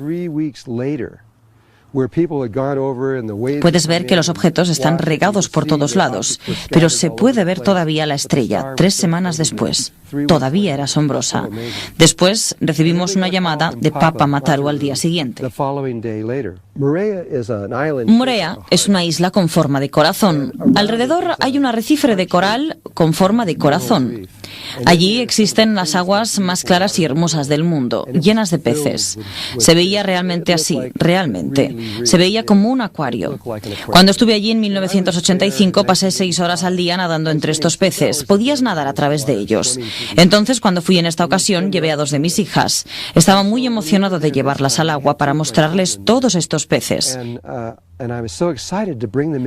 Puedes ver que los objetos están regados por todos lados, pero se puede ver todavía la estrella 3 semanas después. Todavía era asombrosa. Después recibimos una llamada de Papa Mataru al día siguiente. Moorea es una isla con forma de corazón. Alrededor hay un arrecife de coral con forma de corazón. Allí existen las aguas más claras y hermosas del mundo, llenas de peces. Se veía realmente así, realmente. Se veía como un acuario. Cuando estuve allí en 1985 pasé 6 horas al día nadando entre estos peces. Podías nadar a través de ellos. Entonces, cuando fui en esta ocasión, llevé a 2 de mis hijas. Estaba muy emocionado de llevarlas al agua para mostrarles todos estos peces.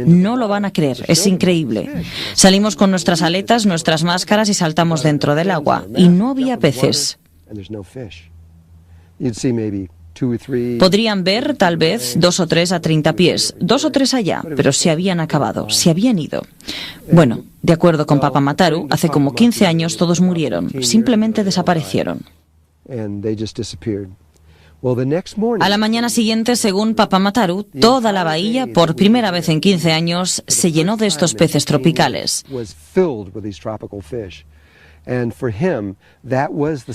No lo van a creer, es increíble. Salimos con nuestras aletas, nuestras máscaras y saltamos dentro del agua. Y no había peces. Podrían ver, tal vez, 2 o 3 a 30 pies, 2 o 3 allá, pero se habían acabado, se habían ido. Bueno, de acuerdo con Papa Mataru, hace como 15 años todos murieron, simplemente desaparecieron. A la mañana siguiente, según Papa Mataru, toda la bahía, por primera vez en 15 años, se llenó de estos peces tropicales.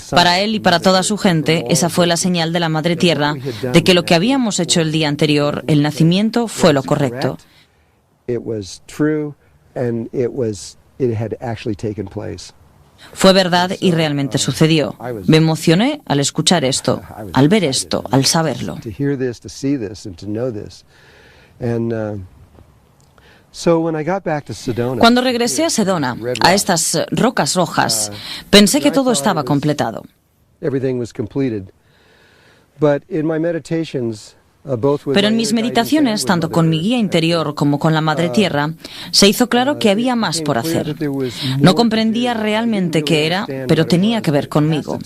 Para él y para toda su gente, esa fue la señal de la Madre Tierra de que lo que habíamos hecho el día anterior, el nacimiento, fue lo correcto. Fue verdad y realmente sucedió. Me emocioné al escuchar esto, al ver esto, al saberlo. Cuando regresé a Sedona, a estas rocas rojas, pensé que todo estaba completado. Pero en mis meditaciones, tanto con mi guía interior como con la Madre Tierra, se hizo claro que había más por hacer. No comprendía realmente qué era, pero tenía que ver conmigo.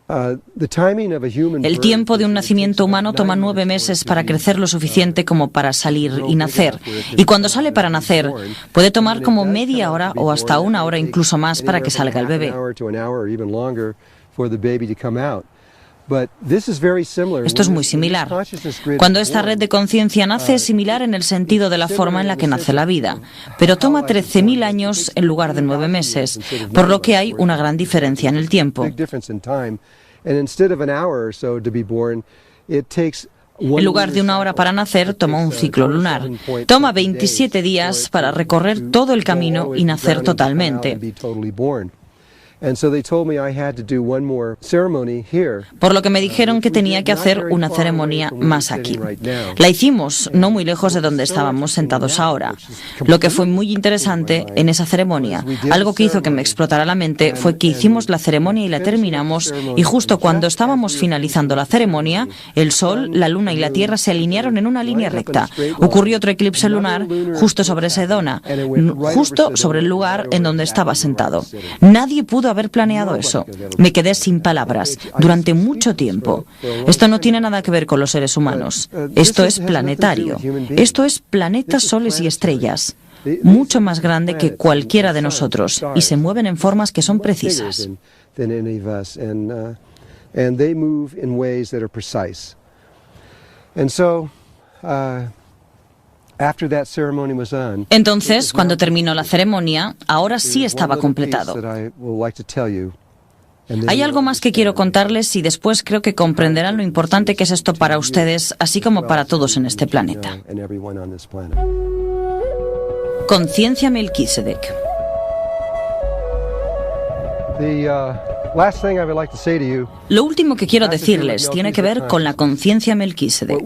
El tiempo de un nacimiento humano toma 9 meses para crecer lo suficiente como para salir y nacer. Y cuando sale para nacer, puede tomar como media hora o hasta 1 hora incluso más para que salga el bebé. Esto es muy similar. Cuando esta red de conciencia nace, es similar en el sentido de la forma en la que nace la vida, pero toma 13.000 años en lugar de 9 meses, por lo que hay una gran diferencia en el tiempo. En lugar de 1 hora para nacer, toma un ciclo lunar. Toma 27 días para recorrer todo el camino y nacer totalmente. Por lo que me dijeron que tenía que hacer una ceremonia más aquí. La hicimos no muy lejos de donde estábamos sentados ahora. Lo que fue muy interesante en esa ceremonia, algo que hizo que me explotara la mente, fue que hicimos la ceremonia y la terminamos, y justo cuando estábamos finalizando la ceremonia, el Sol, la Luna y la Tierra se alinearon en una línea recta. Ocurrió otro eclipse lunar justo sobre Sedona, justo sobre el lugar en donde estaba sentado. Nadie pudo haber planeado eso. Me quedé sin palabras durante mucho tiempo. Esto no tiene nada que ver con los seres humanos. Esto es planetario. Esto es planetas, soles y estrellas. Mucho más grande que cualquiera de nosotros. Y se mueven en formas que son precisas. Entonces, cuando terminó la ceremonia, ahora sí estaba completado. Hay algo más que quiero contarles y después creo que comprenderán lo importante que es esto para ustedes, así como para todos en este planeta. Conciencia Melquisedec. Lo último que quiero decirles tiene que ver con la conciencia Melquisedec.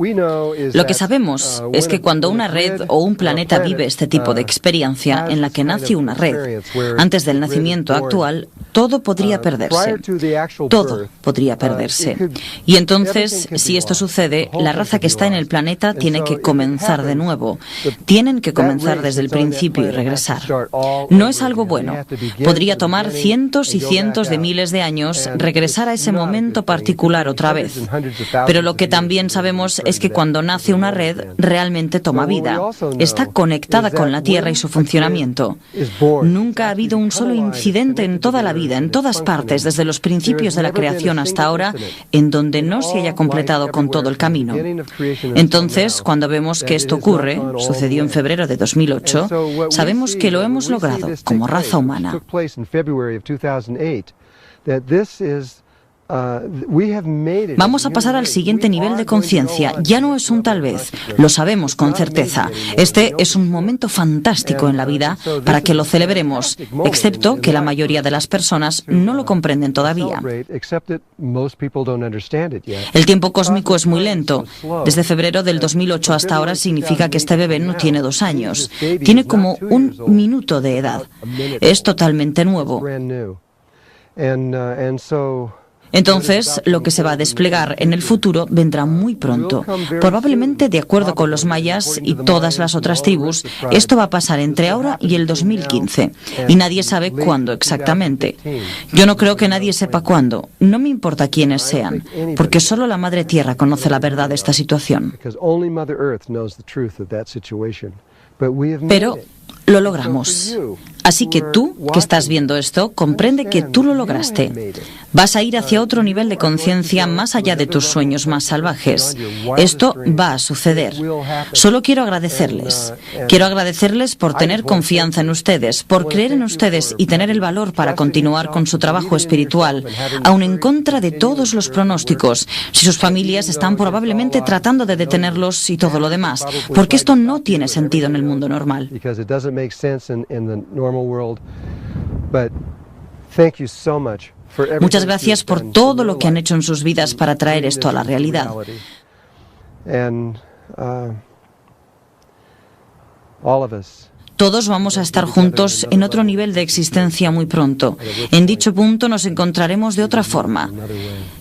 Lo que sabemos es que cuando una red o un planeta vive este tipo de experiencia en la que nace una red, antes del nacimiento actual, todo podría perderse. Todo podría perderse. Y entonces, si esto sucede, la raza que está en el planeta tiene que comenzar de nuevo. Tienen que comenzar desde el principio y regresar. No es algo bueno. Podría tomar cientos y cientos de miles de años regresar a ese momento particular otra vez. Pero lo que también sabemos es que cuando nace una red, realmente toma vida. Está conectada con la Tierra y su funcionamiento. Nunca ha habido un solo incidente en toda la vida, en todas partes, desde los principios de la creación hasta ahora, en donde no se haya completado con todo el camino. Entonces, cuando vemos que esto ocurre, sucedió en febrero de 2008, sabemos que lo hemos logrado como raza humana. Vamos a pasar al siguiente nivel de conciencia. Ya no es un tal vez, lo sabemos con certeza. Este es un momento fantástico en la vida para que lo celebremos, excepto que la mayoría de las personas no lo comprenden todavía. El tiempo cósmico es muy lento. Desde febrero del 2008 hasta ahora significa que este bebé no tiene 2 años. Tiene como 1 minuto de edad. Es totalmente nuevo. Entonces, lo que se va a desplegar en el futuro vendrá muy pronto. Probablemente, de acuerdo con los mayas y todas las otras tribus, esto va a pasar entre ahora y el 2015. Y nadie sabe cuándo exactamente. Yo no creo que nadie sepa cuándo. No me importa quiénes sean, porque solo la Madre Tierra conoce la verdad de esta situación. Pero lo logramos. Así que tú, que estás viendo esto, comprende que tú lo lograste. Vas a ir hacia otro nivel de conciencia más allá de tus sueños más salvajes. Esto va a suceder. Solo quiero agradecerles. Quiero agradecerles por tener confianza en ustedes, por creer en ustedes y tener el valor para continuar con su trabajo espiritual, aun en contra de todos los pronósticos. Si sus familias están probablemente tratando de detenerlos y todo lo demás, porque esto no tiene sentido en el mundo normal. Muchas gracias por todo lo que han hecho en sus vidas para traer esto a la realidad. Todos vamos a estar juntos en otro nivel de existencia muy pronto. En dicho punto nos encontraremos de otra forma.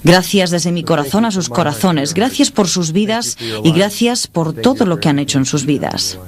Gracias desde mi corazón a sus corazones, gracias por sus vidas y gracias por todo lo que han hecho en sus vidas.